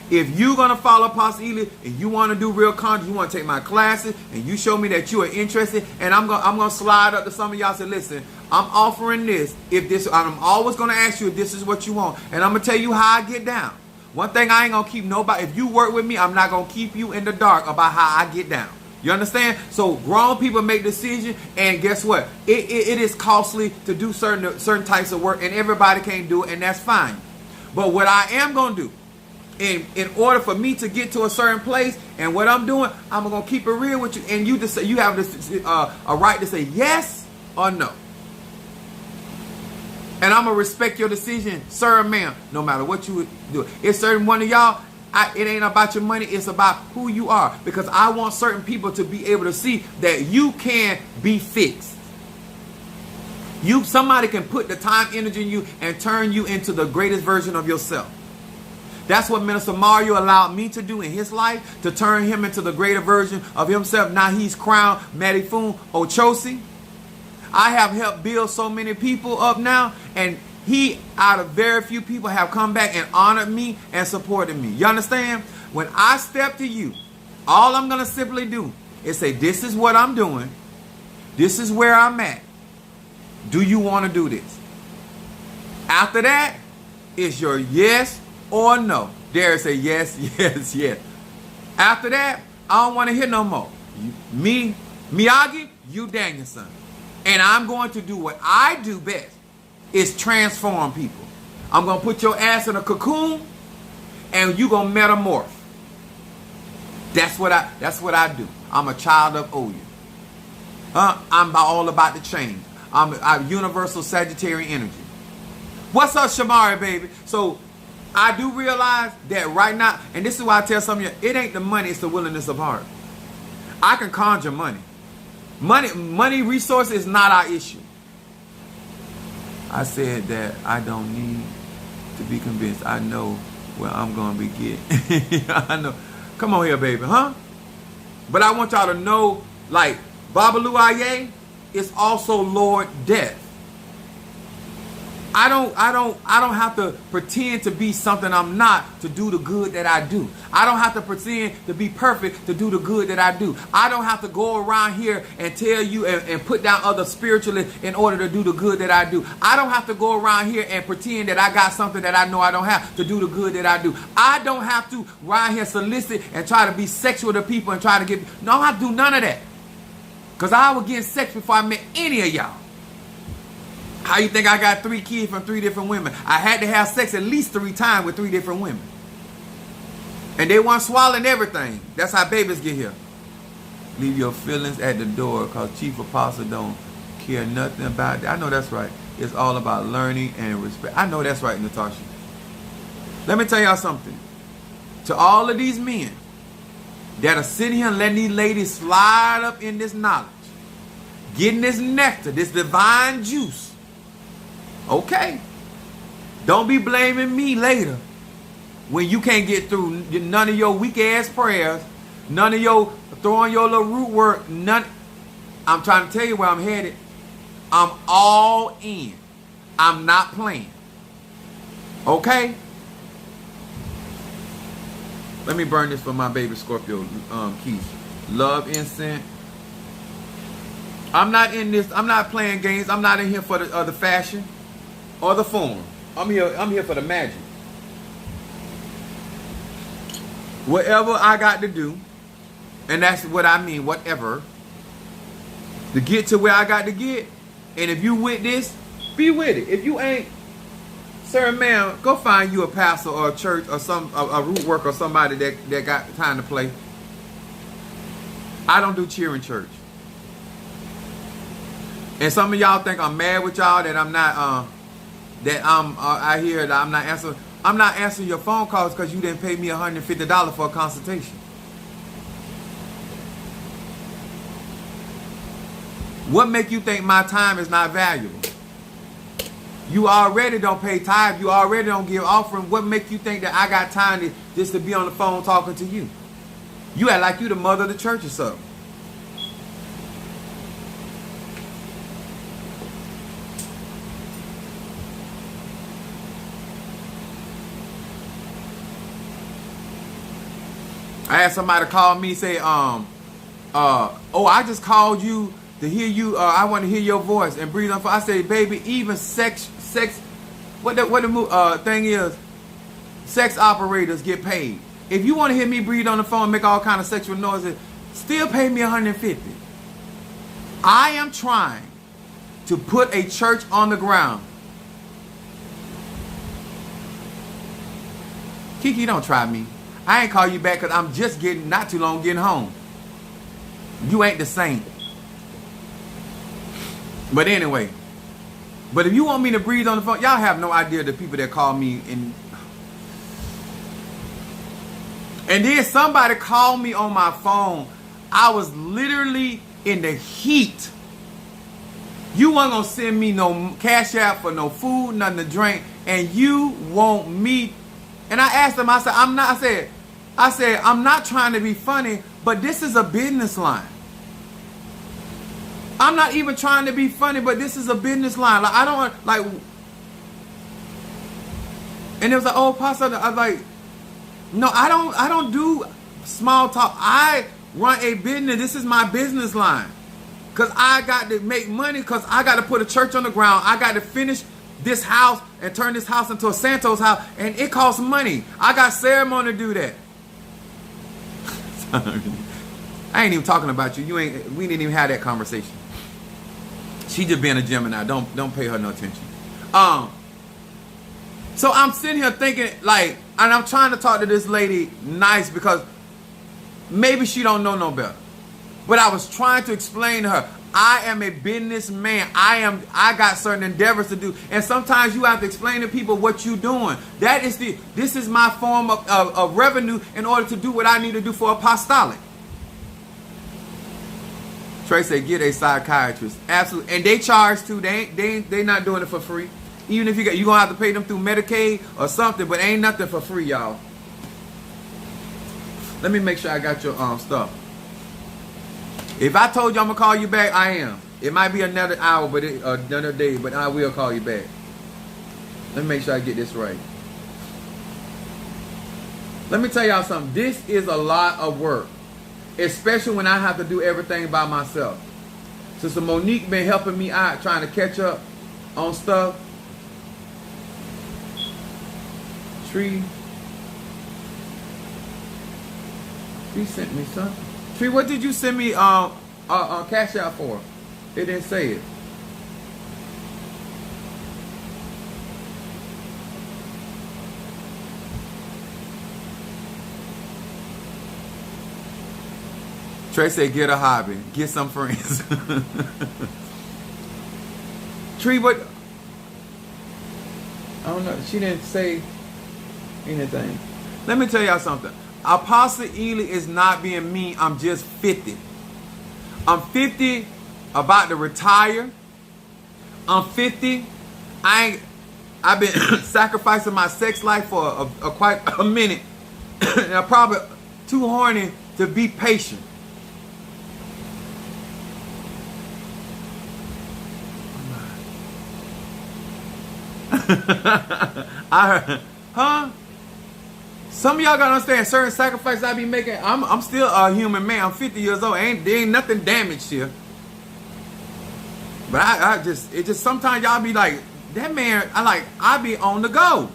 If you're going to follow Apostle Ely and you want to do real content, you want to take my classes, and you show me that you are interested, and I'm going to slide up to some of y'all and say, listen, I'm offering this. I'm always going to ask you if this is what you want. And I'm going to tell you how I get down. One thing I ain't going to keep nobody. If you work with me, I'm not going to keep you in the dark about how I get down. You understand? So grown people make decisions, and guess what? It is costly to do certain types of work, and everybody can't do it, and that's fine. But what I am going to do, in order for me to get to a certain place, and what I'm doing, I'm going to keep it real with you, and you have a right to say yes or no. And I'm going to respect your decision, sir or ma'am, no matter what you do. It's certain one of y'all, it ain't about your money, it's about who you are. Because I want certain people to be able to see that you can be fixed. Somebody can put the time, energy in you and turn you into the greatest version of yourself. That's what Minister Mario allowed me to do in his life, to turn him into the greater version of himself. Now he's crowned Madifun Ochosi. I have helped build so many people up now, and he, out of very few people, have come back and honored me and supported me. You understand? When I step to you, all I'm going to simply do is say, this is what I'm doing. This is where I'm at. Do you want to do this? After that, it's your yes or no. There is a yes, yes, yes. After that, I don't want to hear no more. Me, Miyagi, you Danielson. And I'm going to do what I do best, is transform people. I'm going to put your ass in a cocoon, and you're going to metamorph. That's what I do. I'm a child of Oya. I'm all about the change. I'm universal Sagittarian energy. What's up, Shamari, baby? So I do realize that right now, and this is why I tell some of you, it ain't the money, it's the willingness of heart. I can conjure money. Money resource is not our issue. I said that I don't need to be convinced. I know where I'm going to be getting. I know. Come on here, baby, huh? But I want y'all to know, like, Babalu Aye is also Lord Death. I don't have to pretend to be something I'm not to do the good that I do. I don't have to pretend to be perfect to do the good that I do. I don't have to go around here and tell you and put down other spiritualists in order to do the good that I do. I don't have to go around here and pretend that I got something that I know I don't have to do the good that I do. I don't have to around here solicit and try to be sexual to people and try to get, no, I don't have to do none of that. Because I was getting sex before I met any of y'all. How you think I got 3 kids from 3 different women? I had to have sex at least 3 times with 3 different women. And they weren't swallowing everything. That's how babies get here. Leave your feelings at the door because Chief Apostle don't care nothing about that. I know that's right. It's all about learning and respect. I know that's right, Natasha. Let me tell y'all something. To all of these men that are sitting here and letting these ladies slide up in this knowledge, getting this nectar, this divine juice, okay, don't be blaming me later when you can't get through none of your weak ass prayers, none of your throwing your little root work, none. I'm trying to tell you where I'm headed. I'm all in. I'm not playing. Okay? Let me burn this for my baby Scorpio, Keith. Love incense. I'm not in this. I'm not playing games. I'm not in here for the fashion or the form. I'm here for the magic. Whatever I got to do, and that's what I mean, whatever, to get to where I got to get. And if you with this, be with it. If you ain't, sir and ma'am, go find you a pastor or a church or a root worker or somebody that got time to play. I don't do cheering church. And some of y'all think I'm mad with y'all that I'm not I hear that I'm not answering. I'm not answering your phone calls because you didn't pay me $150 for a consultation. What make you think my time is not valuable? You already don't pay tithe. You already don't give offering. What make you think that I got time just to be on the phone talking to you? You act like you the mother of the church or something. I had somebody call me say, oh, I just called you to hear you. I want to hear your voice and breathe on. I say, baby, even sex. What the thing is, sex operators get paid. If you want to hear me breathe on the phone, and make all kind of sexual noises, still pay me $150. I am trying to put a church on the ground. Kiki, don't try me. I ain't call you back because I'm just not too long getting home. You ain't the same. But anyway, but if you want me to breathe on the phone, y'all have no idea the people that call me. And then somebody called me on my phone. I was literally in the heat. You weren't going to send me no cash app for no food, nothing to drink. And you want me. And I asked him, I said, I'm not trying to be funny, but this is a business line. I'm not even trying to be funny, but this is a business line. Like, I don't, like, and it was like, oh, Pastor, I was like, no, I don't do small talk. I run a business. This is my business line. Because I got to make money, because I got to put a church on the ground. I got to finish this house and turn this house into a Santos house, and it costs money. I got ceremony to do that. I ain't even talking about you. We didn't even have that conversation. She just being a Gemini. Don't pay her no attention. So I'm sitting here thinking, like, and I'm trying to talk to this lady nice because maybe she don't know no better. But I was trying to explain to her, I am a businessman. I got certain endeavors to do. And sometimes you have to explain to people what you're doing. This is my form of revenue in order to do what I need to do for apostolic. Trey said, get a psychiatrist. Absolutely. And they charge too. They not doing it for free. Even if you're going to have to pay them through Medicaid or something, but ain't nothing for free, y'all. Let me make sure I got your stuff. If I told you I'm going to call you back, I am. It might be another hour, but another day, but I will call you back. Let me make sure I get this right. Let me tell y'all something. This is a lot of work, especially when I have to do everything by myself. Sister Monique been helping me out, trying to catch up on stuff. Tree sent me something. Tree, what did you send me cash out for? It didn't say it. Trey said, get a hobby. Get some friends. Tree, what? I don't know. She didn't say anything. Let me tell y'all something. Apostle Ely is not being mean. I'm just 50. I'm 50, about to retire. I'm 50. I've been sacrificing my sex life for quite a minute. And I'm probably too horny to be patient. Some of y'all gotta understand certain sacrifices I be making. I'm still a human man. I'm 50 years old. There ain't nothing damaged here. But it just sometimes y'all be like, that man, I be on the go.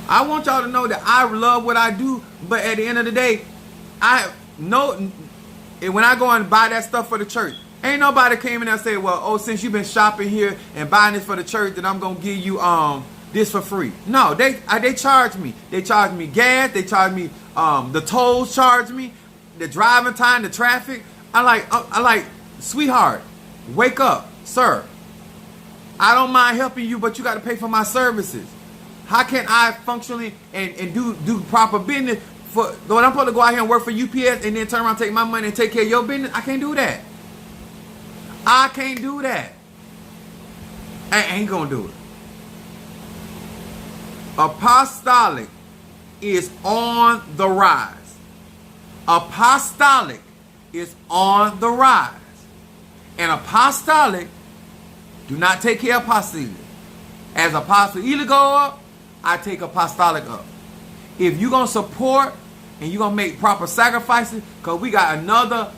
I want y'all to know that I love what I do, but at the end of the day, I know when I go and buy that stuff for the church, ain't nobody came in and said, well, oh, since you've been shopping here and buying this for the church, then I'm gonna give you this for free. No, they charge me. They charge me gas. They charge me the tolls. Charge me the driving time, the traffic. I like, sweetheart, wake up, sir. I don't mind helping you, but you got to pay for my services. How can I functionally and do proper business for when I'm supposed to go out here and work for UPS and then turn around and take my money and take care of your business? I can't do that. I can't do that. I ain't gonna do it. Apostolic is on the rise. Apostolic is on the rise. And apostolic do not take care of apostolic. As Apostle Ely go up, I take apostolic up. If you're going to support and you're going to make proper sacrifices, because we got another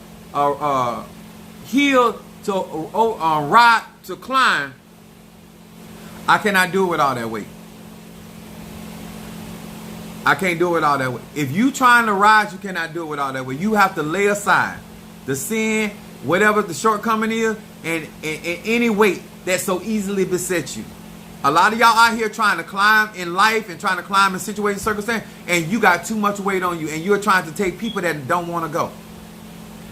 hill to ride, to climb, I cannot do it with all that weight. I can't do it all that way. If you trying to rise, you cannot do it with all that way. You have to lay aside the sin, whatever the shortcoming is, and any weight that so easily besets you. A lot of y'all out here trying to climb in life and trying to climb in situations, circumstances, and you got too much weight on you, and you're trying to take people that don't want to go.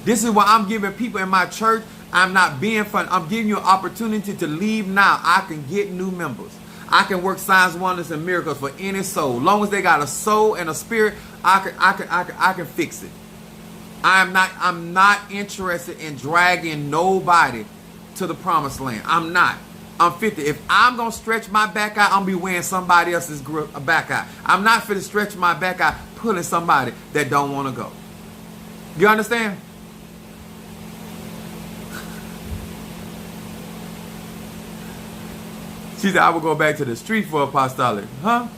This is why I'm giving people in my church, I'm not being fun. I'm giving you an opportunity to leave now. I can get new members. I can work signs, wonders, and miracles for any soul. Long as they got a soul and a spirit, I can fix it. I'm not interested in dragging nobody to the promised land. I'm not. I'm 50. If I'm gonna stretch my back out, I'm gonna be wearing somebody else's back out. I'm not finna stretch my back out pulling somebody that don't want to go. You understand? She said, I will go back to the street for apostolic. Huh?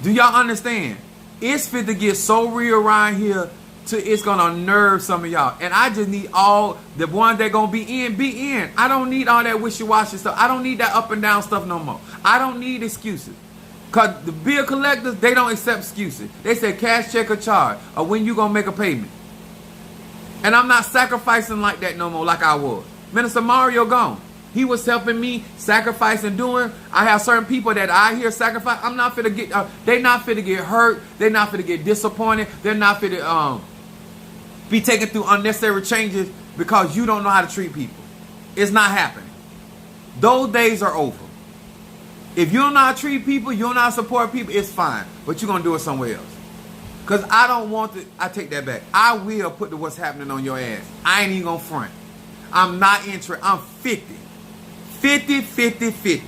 Do y'all understand? It's fit to get so real around here it's going to unnerve some of y'all. And I just need all the ones that going to be in. I don't need all that wishy-washy stuff. I don't need that up and down stuff no more. I don't need excuses. Because the bill collectors, they don't accept excuses. They say cash, check, or charge, or when you going to make a payment. And I'm not sacrificing like that no more like I was. Minister Mario gone. He was helping me sacrifice and doing. I have certain people that I hear sacrifice. I'm not fit to get. They not fit to get hurt. They're not fit to get disappointed. They're not fit to be taken through unnecessary changes because you don't know how to treat people. It's not happening. Those days are over. If you don't know how to treat people, you don't know how to support people, it's fine. But you're gonna do it somewhere else. Because I don't want to. I take that back. I will put the what's happening on your ass. I ain't even gonna front. I'm not interested. I'm 50. 50, 50, 50.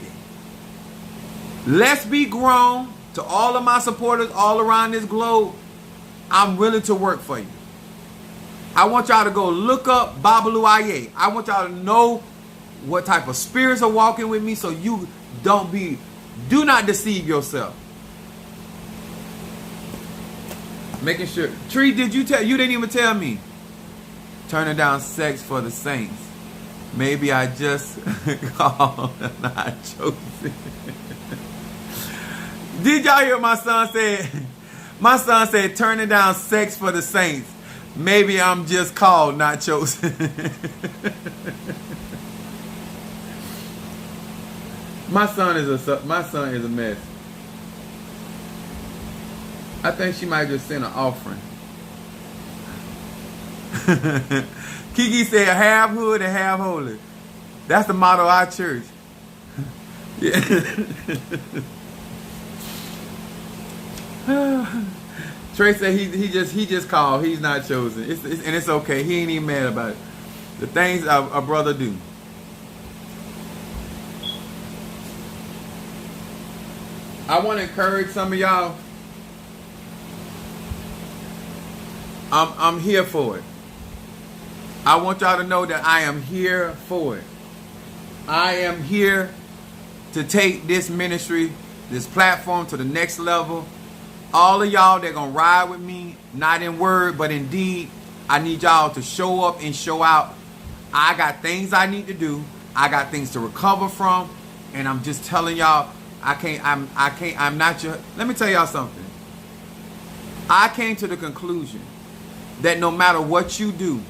Let's be grown. To all of my supporters all around this globe, I'm willing to work for you. I want y'all to go look up Babalu Aye. I want y'all to know what type of spirits are walking with me, so you do not deceive yourself. Making sure. Tree, you didn't even tell me. Turning down sex for the saints. Maybe I just called not chosen. Did y'all hear my son say? My son said, turning down sex for the saints. Maybe I'm just called, not chosen. My son is a mess. I think she might just send an offering. Kiki said, half hood and half holy. That's the motto of our church. Yeah. Trey said he just called. He's not chosen. And it's okay. He ain't even mad about it. The things a brother do. I want to encourage some of y'all. I'm here for it. I want y'all to know that I am here for it. I am here to take this ministry, this platform to the next level. All of y'all that gonna ride with me, not in word, but in deed, I need y'all to show up and show out. I got things I need to do. I got things to recover from. And I'm just telling y'all, I'm not your, let me tell y'all something. I came to the conclusion that no matter what you do,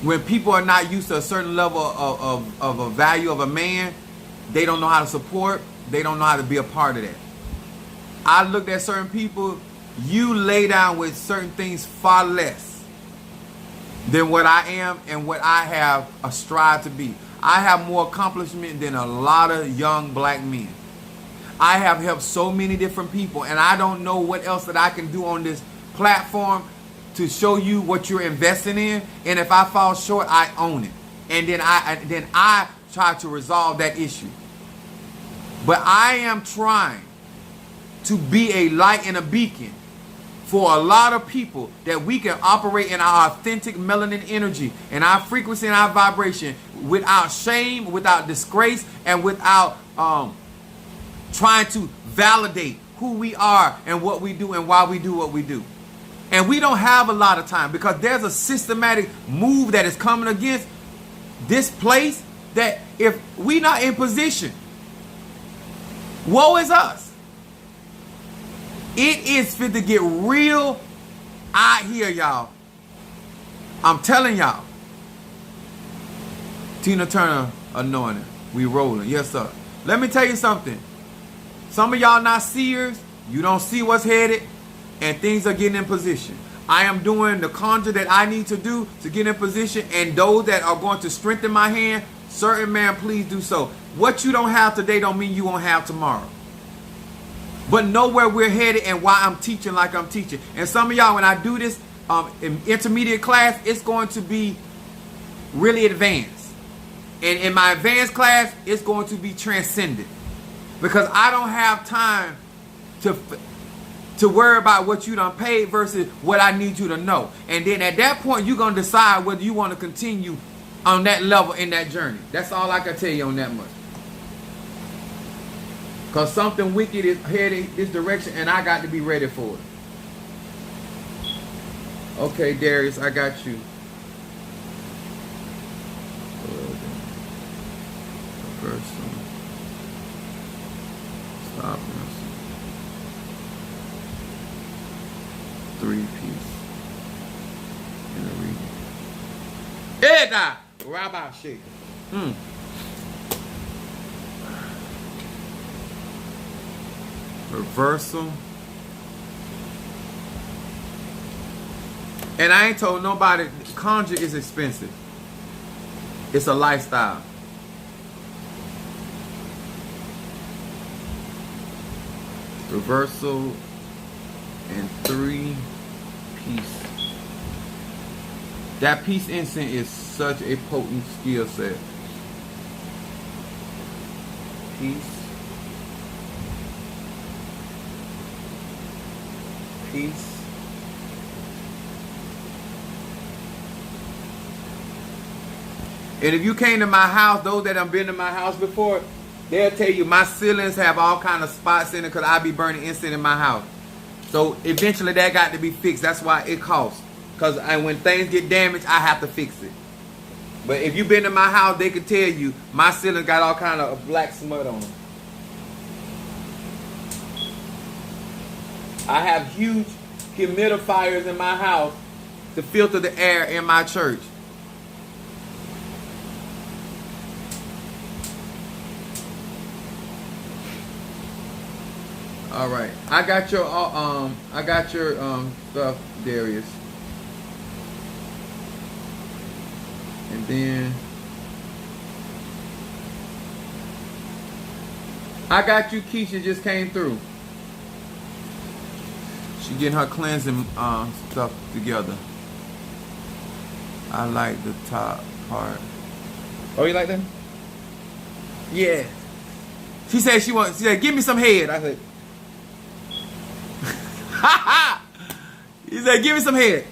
when people are not used to a certain level of a value of a man, they don't know how to support, they don't know how to be a part of that. I looked at certain people, you lay down with certain things far less than what I am and what I have a strive to be. I have more accomplishment than a lot of young black men. I have helped so many different people, and I don't know what else that I can do on this platform to show you what you're investing in. And if I fall short, I own it. And then I try to resolve that issue. But I am trying to be a light and a beacon for a lot of people, that we can operate in our authentic melanin energy and our frequency and our vibration without shame, without disgrace, and without trying to validate who we are and what we do and why we do what we do. And we don't have a lot of time, because there's a systematic move that is coming against this place, that if we not in position, woe is us. It is fit to get real out here, y'all. I'm telling y'all. Tina Turner anointing. We rolling. Yes, sir. Let me tell you something. Some of y'all not seers. You don't see what's headed, and things are getting in position. I am doing the conjure that I need to do to get in position, and those that are going to strengthen my hand, certain man, please do so. What you don't have today don't mean you won't have tomorrow. But know where we're headed and why I'm teaching like I'm teaching. And some of y'all, when I do this in intermediate class, it's going to be really advanced. And in my advanced class, it's going to be transcendent. Because I don't have time to worry about what you done paid versus what I need you to know. And then at that point, you're going to decide whether you want to continue on that level in that journey. That's all I can tell you on that much. Because something wicked is heading this direction, and I got to be ready for it. Okay, Darius, I got you. First one. Stop this. 3-piece. In the reading. Eda! Rabbi Shaker. Reversal. And I ain't told nobody, conjure is expensive. It's a lifestyle. Reversal and 3-piece. That piece incense is such a potent skill set. Peace. Peace. And if you came to my house, those that have been to my house before, they'll tell you my ceilings have all kind of spots in it because I be burning incense in my house. So eventually that got to be fixed. That's why it costs. Because when things get damaged, I have to fix it. But if you've been to my house, they can tell you my ceilings got all kind of black smut on them. I have huge humidifiers in my house to filter the air in my church. All right, I got your stuff, Darius, and then I got you. Keisha just came through. She getting her cleansing stuff together. I like the top part. Oh, you like that? Yeah. She said she said, give me some head. I said, he said, give me some head.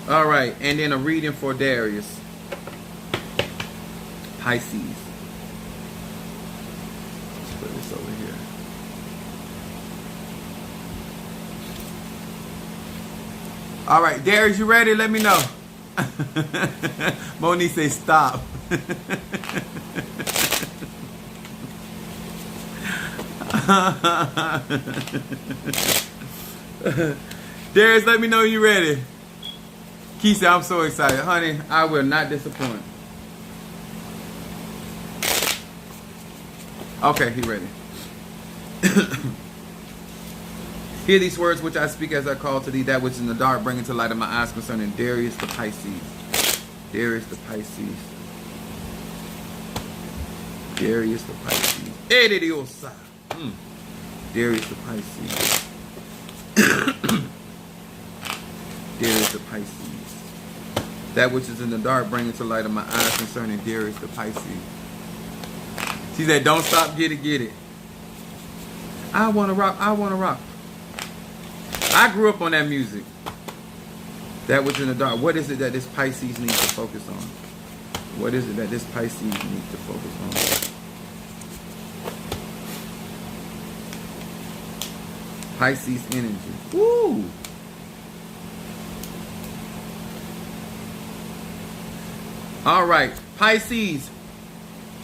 All right, and then a reading for Darius. Pisces. Let's put this over here. All right, Darius, you ready? Let me know. Monique say stop. Darius, let me know you ready. Keisha, I'm so excited. Honey, I will not disappoint. Okay, he ready. Hear these words which I speak as I call to thee, that which is in the dark, bring into light of my eyes concerning Darius the Pisces. Darius the Pisces. Darius the Pisces. Darius the Pisces. Darius the Pisces. That which is in the dark, bring into light of my eyes concerning Darius the Pisces. She said, don't stop, get it. I want to rock, I want to rock. I grew up on that music. That which in the dark. What is it that this Pisces needs to focus on? What is it that this Pisces needs to focus on? Pisces energy. Woo! All right, Pisces.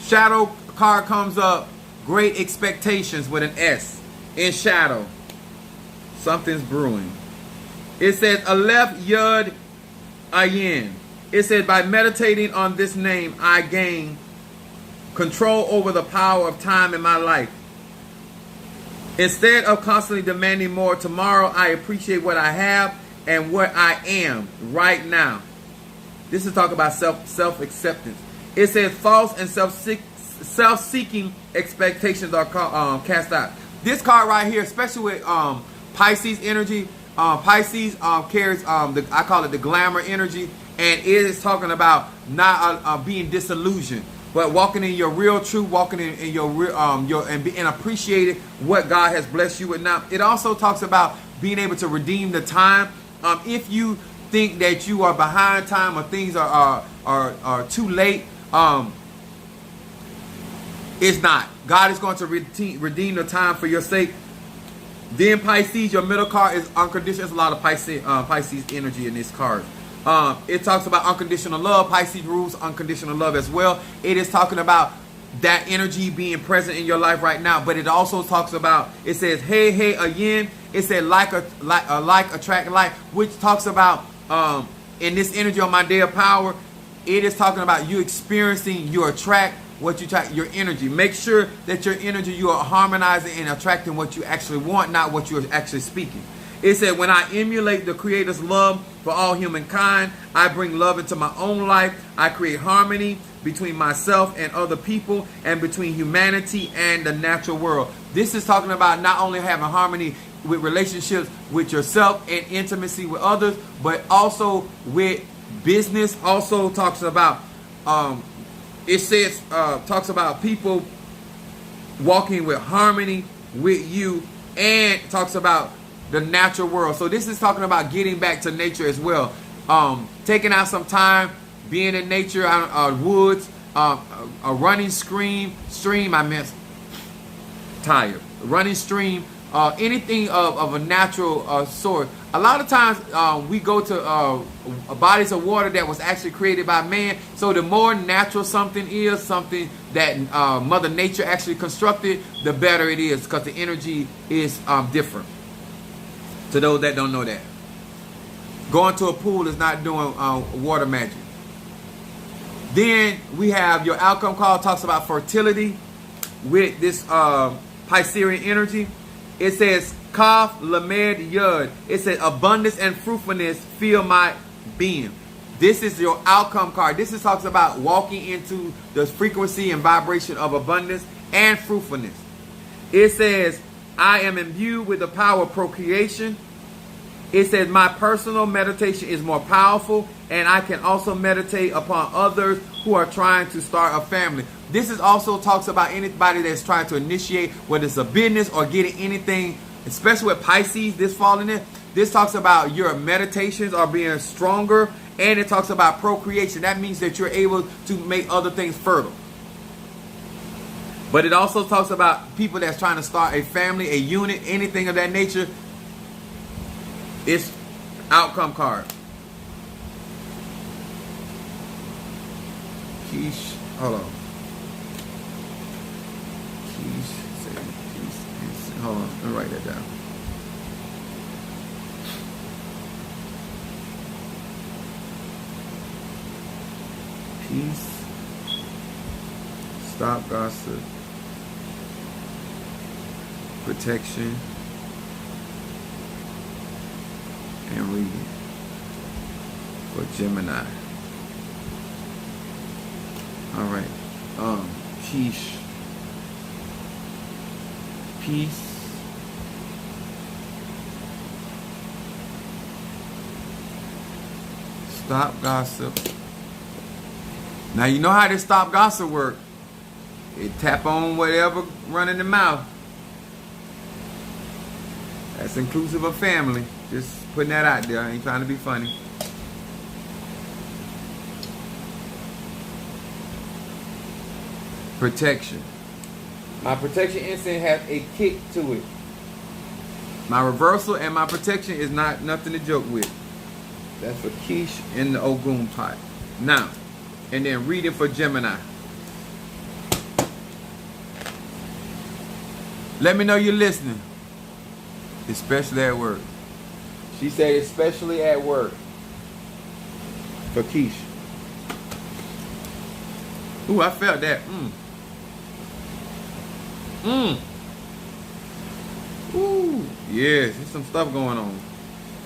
Shadow card comes up. Great expectations with an S in shadow. Something's brewing. It says Aleph Yud Ayin. It says by meditating on this name, I gain control over the power of time in my life. Instead of constantly demanding more tomorrow, I appreciate what I have and what I am right now. This is talk about self-acceptance. It says false and self-seeking expectations are cast out. This card right here, especially with Pisces energy, Pisces carries I call it the glamour energy, and it is talking about not being disillusioned, but walking in your real truth, walking in your real and appreciating what God has blessed you with. Now, it also talks about being able to redeem the time. If you think that you are behind time or things are too late, it's not. God is going to redeem the time for your sake. Then Pisces, your middle card is unconditional. There's a lot of Pisces energy in this card. It talks about unconditional love. Pisces rules unconditional love as well. It is talking about that energy being present in your life right now. But it also talks about, it says, hey, again. It said like attract like, which talks about in this energy on my day of power, it is talking about you experiencing, you attract what you try, your energy. Make sure that your energy, you are harmonizing and attracting what you actually want, not what you're actually speaking. It said, when I emulate the Creator's love for all humankind, I bring love into my own life. I create harmony between myself and other people, and between humanity and the natural world. This is talking about not only having harmony with relationships with yourself and intimacy with others, but also with business. Also talks about talks about people walking with harmony with you, and talks about the natural world. So this is talking about getting back to nature as well. Taking out some time, being in nature, woods, a running stream. I meant tired. Running stream. Anything of a natural sort. A lot of times we go to bodies of water that was actually created by man. So the more natural something is, something that Mother Nature actually constructed, the better it is, because the energy is different. To those that don't know that, going to a pool is not doing water magic. Then we have your outcome call, talks about fertility with this Piscean energy. It says, Kaf Lamed Yud. It says, abundance and fruitfulness fill my being. This is your outcome card. This is talks about walking into the frequency and vibration of abundance and fruitfulness. It says, I am imbued with the power of procreation. It says, my personal meditation is more powerful, and I can also meditate upon others who are trying to start a family. This is also talks about anybody that's trying to initiate, whether it's a business or getting anything, especially with Pisces, this falling in. This talks about your meditations are being stronger, and it talks about procreation. That means that you're able to make other things fertile. But it also talks about people that's trying to start a family, a unit, anything of that nature. It's outcome card. Quiche, hold on. Hold on, let me write that down. Peace. Stop gossip. Protection. And reading. For Gemini. Alright. Peace. Peace. Stop gossip. Now you know how this stop gossip work. It tap on whatever running the mouth. That's inclusive of family. Just putting that out there. I ain't trying to be funny. Protection. My protection instinct has a kick to it. My reversal and my protection is not nothing to joke with. That's for Quiche in the Ogun pot. Now, and then reading for Gemini. Let me know you're listening. Especially at work. She said especially at work. For Quiche. Ooh, I felt that. Ooh, yes, there's some stuff going on.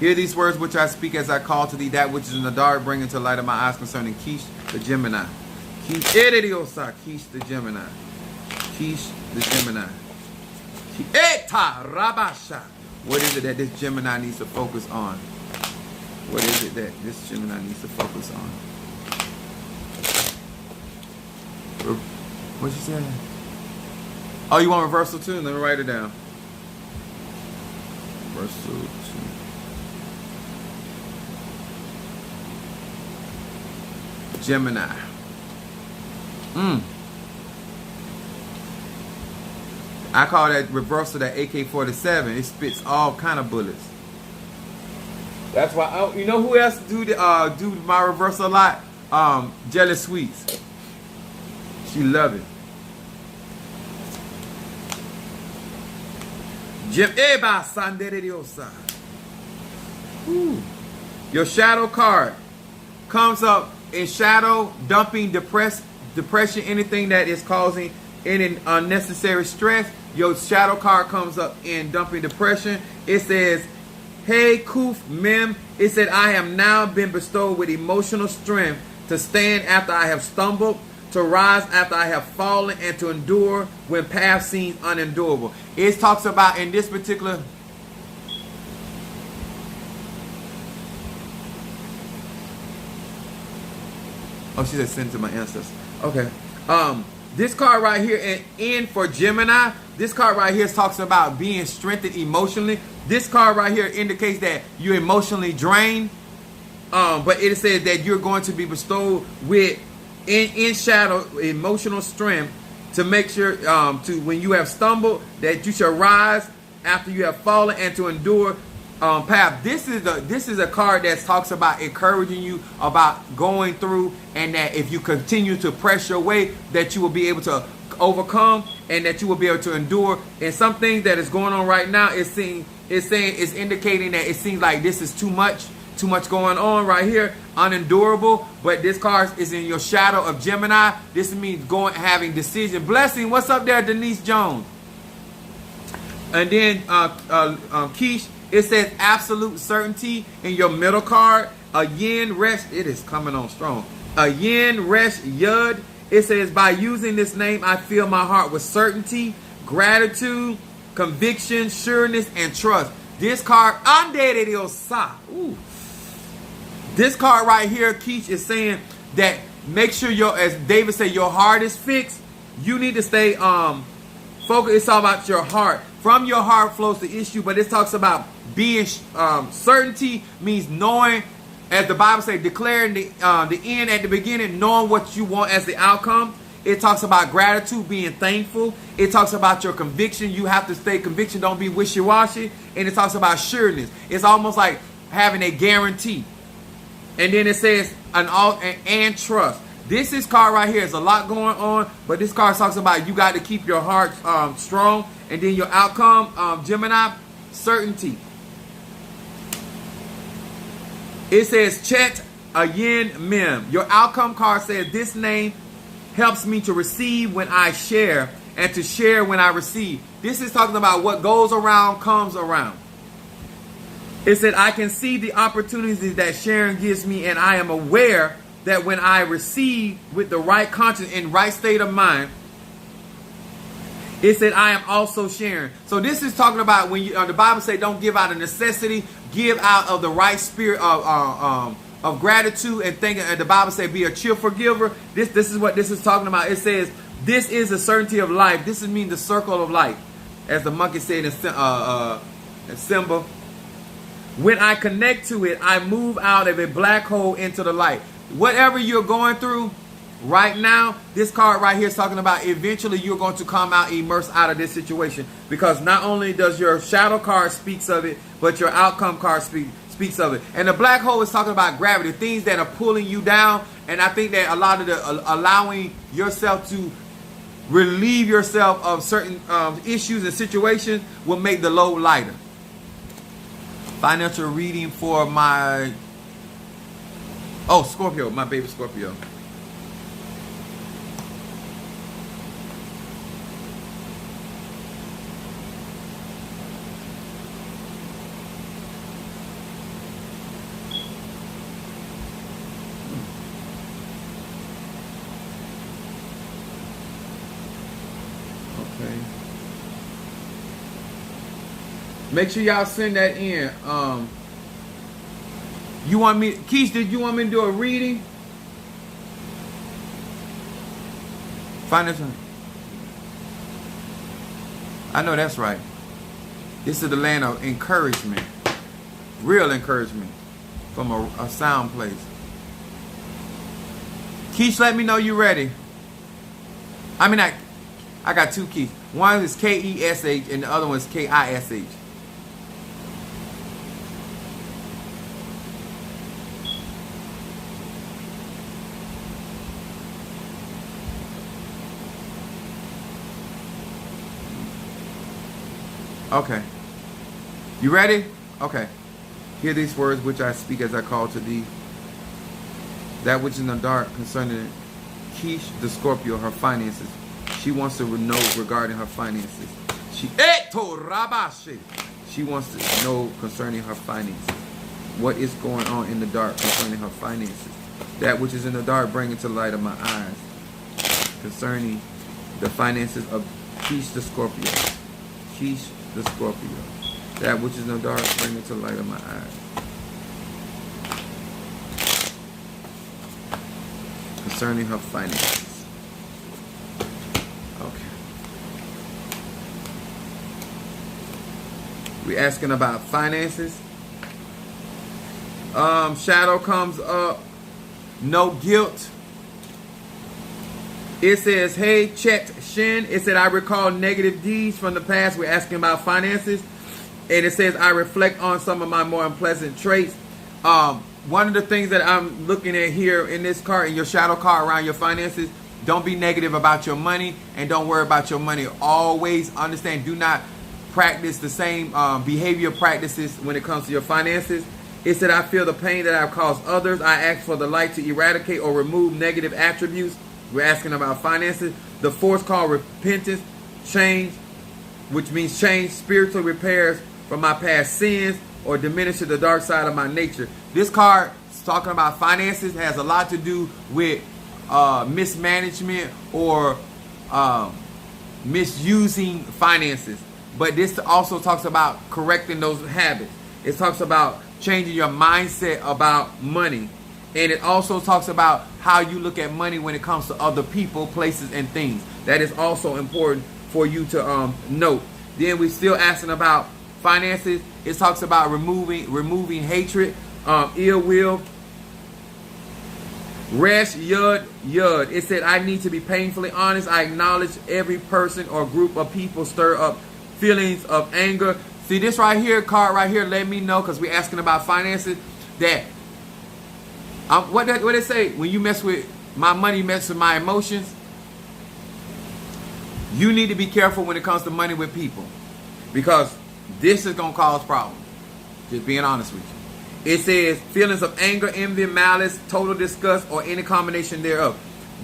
Hear these words which I speak as I call to thee that which is in the dark, bring into light of my eyes concerning Quiche the Gemini. Quiche the Gemini. Quiche the Gemini. Eta Rabasha. What is it that this Gemini needs to focus on? What is it that this Gemini needs to focus on? What you say? Oh, you want reversal too? Let me write it down. Reversal 2. Gemini. I call that reversal that AK-47. It spits all kind of bullets. That's why. You know who else do my reversal a lot? Jelly Sweets. She love it. Your shadow card comes up in shadow, dumping, depression, anything that is causing any unnecessary stress. Your shadow card comes up in dumping, depression. It says, hey, Kuf Mem. It said, I have now been bestowed with emotional strength to stand after I have stumbled, to rise after I have fallen, and to endure when path seems unendurable. It talks about in this particular... Oh, she said send to my ancestors. Okay. This card right here, and in for Gemini, this card right here talks about being strengthened emotionally. This card right here indicates that you're emotionally drained. But it says that you're going to be bestowed with in shadow emotional strength to make sure to when you have stumbled that you shall rise after you have fallen and to endure path. This is a card that talks about encouraging you about going through, and that if you continue to press your way, that you will be able to overcome and that you will be able to endure. And some things that is going on right now is indicating that it seems like this is too much going on right here, unendurable. But this card is in your shadow of Gemini. This means having decision. Blessing, what's up there, Denise Jones? And then Keish, it says absolute certainty in your middle card. A yin resh, it is coming on strong. A yin resh yud. It says, by using this name, I fill my heart with certainty, gratitude, conviction, sureness, and trust. This card, Ande de Diosa. Ooh. This card right here, Keish, is saying that make sure as David said, your heart is fixed. You need to stay focused. It's all about your heart. From your heart flows the issue, but it talks about being certainty means knowing, as the Bible says, declaring the end at the beginning, knowing what you want as the outcome. It talks about gratitude, being thankful. It talks about your conviction. You have to stay conviction. Don't be wishy-washy. And it talks about sureness. It's almost like having a guarantee. And then it says and trust. This card right here is a lot going on, but this card talks about you got to keep your heart strong. And then your outcome, Gemini, certainty. It says Chet Ayin Mem. Your outcome card says this name helps me to receive when I share and to share when I receive. This is talking about what goes around comes around. It said, I can see the opportunities that sharing gives me, and I am aware that when I receive with the right conscience and right state of mind, it said, I am also sharing. So this is talking about when the Bible say don't give out of necessity, give out of the right spirit of gratitude and thinking. And the Bible say be a cheerful giver. This is what this is talking about. It says this is the certainty of life. This is mean the circle of life, as the monkey said in Simba. When I connect to it, I move out of a black hole into the light. Whatever you're going through right now, this card right here is talking about eventually you're going to come out immersed out of this situation. Because not only does your shadow card speaks of it, but your outcome card speaks of it. And the black hole is talking about gravity, things that are pulling you down. And I think that a lot of the allowing yourself to relieve yourself of certain issues and situations will make the load lighter. Financial reading for my Scorpio, my baby Scorpio. Okay. Make sure y'all send that in. You want me, Keish, did you want me to do a reading? Financial. I know that's right. This is the land of encouragement. Real encouragement from a sound place. Keish, let me know you're ready. I mean, I got two keys. One is K-E-S-H and the other one is K-I-S-H. Okay. You ready? Okay. Hear these words which I speak as I call to thee. That which is in the dark concerning Keish the Scorpio, her finances. She wants to know regarding her finances. She wants to know concerning her finances. What is going on in the dark concerning her finances. That which is in the dark, bring it to the light of my eyes. Concerning the finances of Keish the Scorpio. Keish the Scorpio. That which is in the dark, bring it to the light of my eyes. Concerning her finances. Okay. We're asking about finances. Shadow comes up. No guilt. It says, hey, Chet Shin. It said, I recall negative deeds from the past. We're asking about finances. And it says, I reflect on some of my more unpleasant traits. One of the things that I'm looking at here in this card, in your shadow card around your finances, don't be negative about your money and don't worry about your money. Always understand, do not practice the same behavior practices when it comes to your finances. It said, I feel the pain that I've caused others. I ask for the light to eradicate or remove negative attributes. We're asking about finances. The fourth called repentance, change, which means change, spiritual repairs from my past sins or diminish the dark side of my nature. This card is talking about finances. It has a lot to do with mismanagement or misusing finances. But this also talks about correcting those habits. It talks about changing your mindset about money. And it also talks about how you look at money when it comes to other people, places, and things. That is also important for you to note. Then we're still asking about finances. It talks about removing hatred, ill will. Resh Yud Yud. It said, I need to be painfully honest. I acknowledge every person or group of people stir up feelings of anger. See, this right here, card right here, let me know, because we're asking about finances, that what did it say? When you mess with my money, you mess with my emotions. You need to be careful when it comes to money with people, because this is going to cause problems. Just being honest with you. It says, feelings of anger, envy, malice, total disgust, or any combination thereof.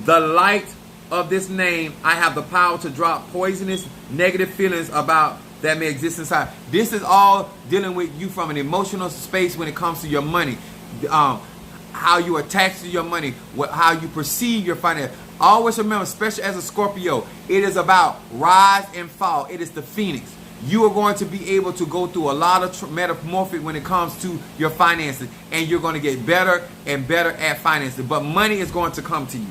The light of this name, I have the power to drop poisonous, negative feelings about that may exist inside. This is all dealing with you from an emotional space when it comes to your money. How you attach to your money, how you perceive your finance. Always remember, especially as a Scorpio, it is about rise and fall. It is the phoenix. You are going to be able to go through a lot of metamorphic when it comes to your finances, and you're going to get better and better at finances. But money is going to come to you.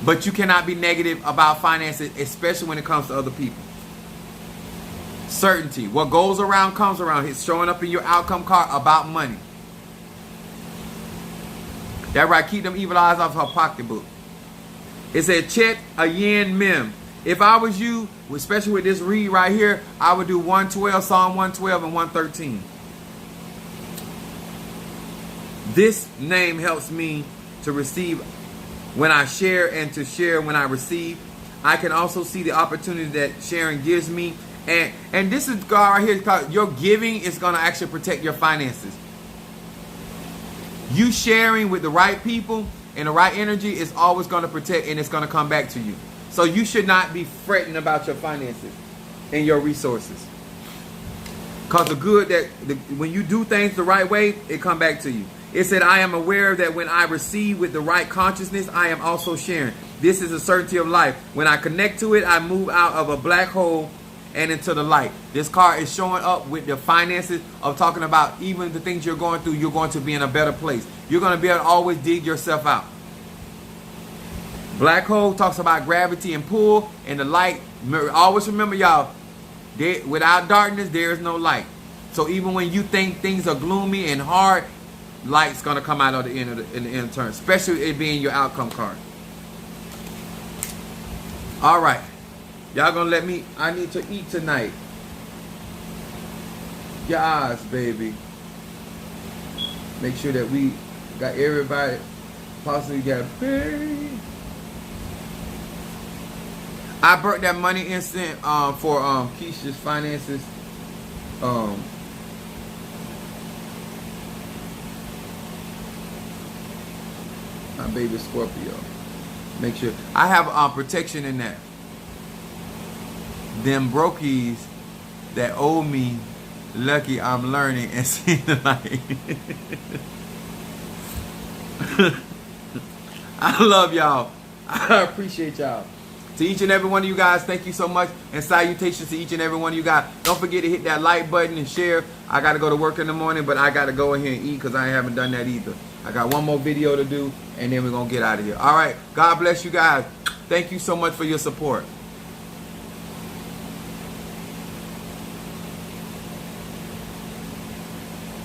But you cannot be negative about finances, especially when it comes to other people. Certainty. What goes around comes around. It's showing up in your outcome card about money. That right, keep them evil eyes off her pocketbook. It said, Chet Ayin Mim. If I was you, especially with this read right here, I would do 112, Psalm 112 and 113. This name helps me to receive when I share and to share when I receive. I can also see the opportunity that sharing gives me. And this is God right here, because your giving is going to actually protect your finances. You sharing with the right people and the right energy is always going to protect, and it's going to come back to you. So you should not be fretting about your finances and your resources. Because the good that when you do things the right way, it come back to you. It said, I am aware that when I receive with the right consciousness, I am also sharing. This is a certainty of life. When I connect to it, I move out of a black hole and into the light. This card is showing up with the finances of talking about even the things you're going through, you're going to be in a better place. You're going to be able to always dig yourself out. Black hole talks about gravity and pull, and the light. Always remember, y'all, without darkness, there is no light. So even when you think things are gloomy and hard, light's going to come out of the end of the end turn, especially it being your outcome card. All right. Y'all gonna let me, I need to eat tonight. Yes, baby. Make sure that we got everybody possibly got paid. I burnt that money instant for Keisha's finances. My baby Scorpio. Make sure I have protection in that. Them brokies that owe me, lucky I'm learning and seeing the light. I love y'all. I appreciate y'all. To each and every one of you guys, thank you so much. And salutations to each and every one of you guys. Don't forget to hit that like button and share. I got to go to work in the morning, but I got to go in here and eat because I haven't done that either. I got one more video to do, and then we're going to get out of here. All right. God bless you guys. Thank you so much for your support.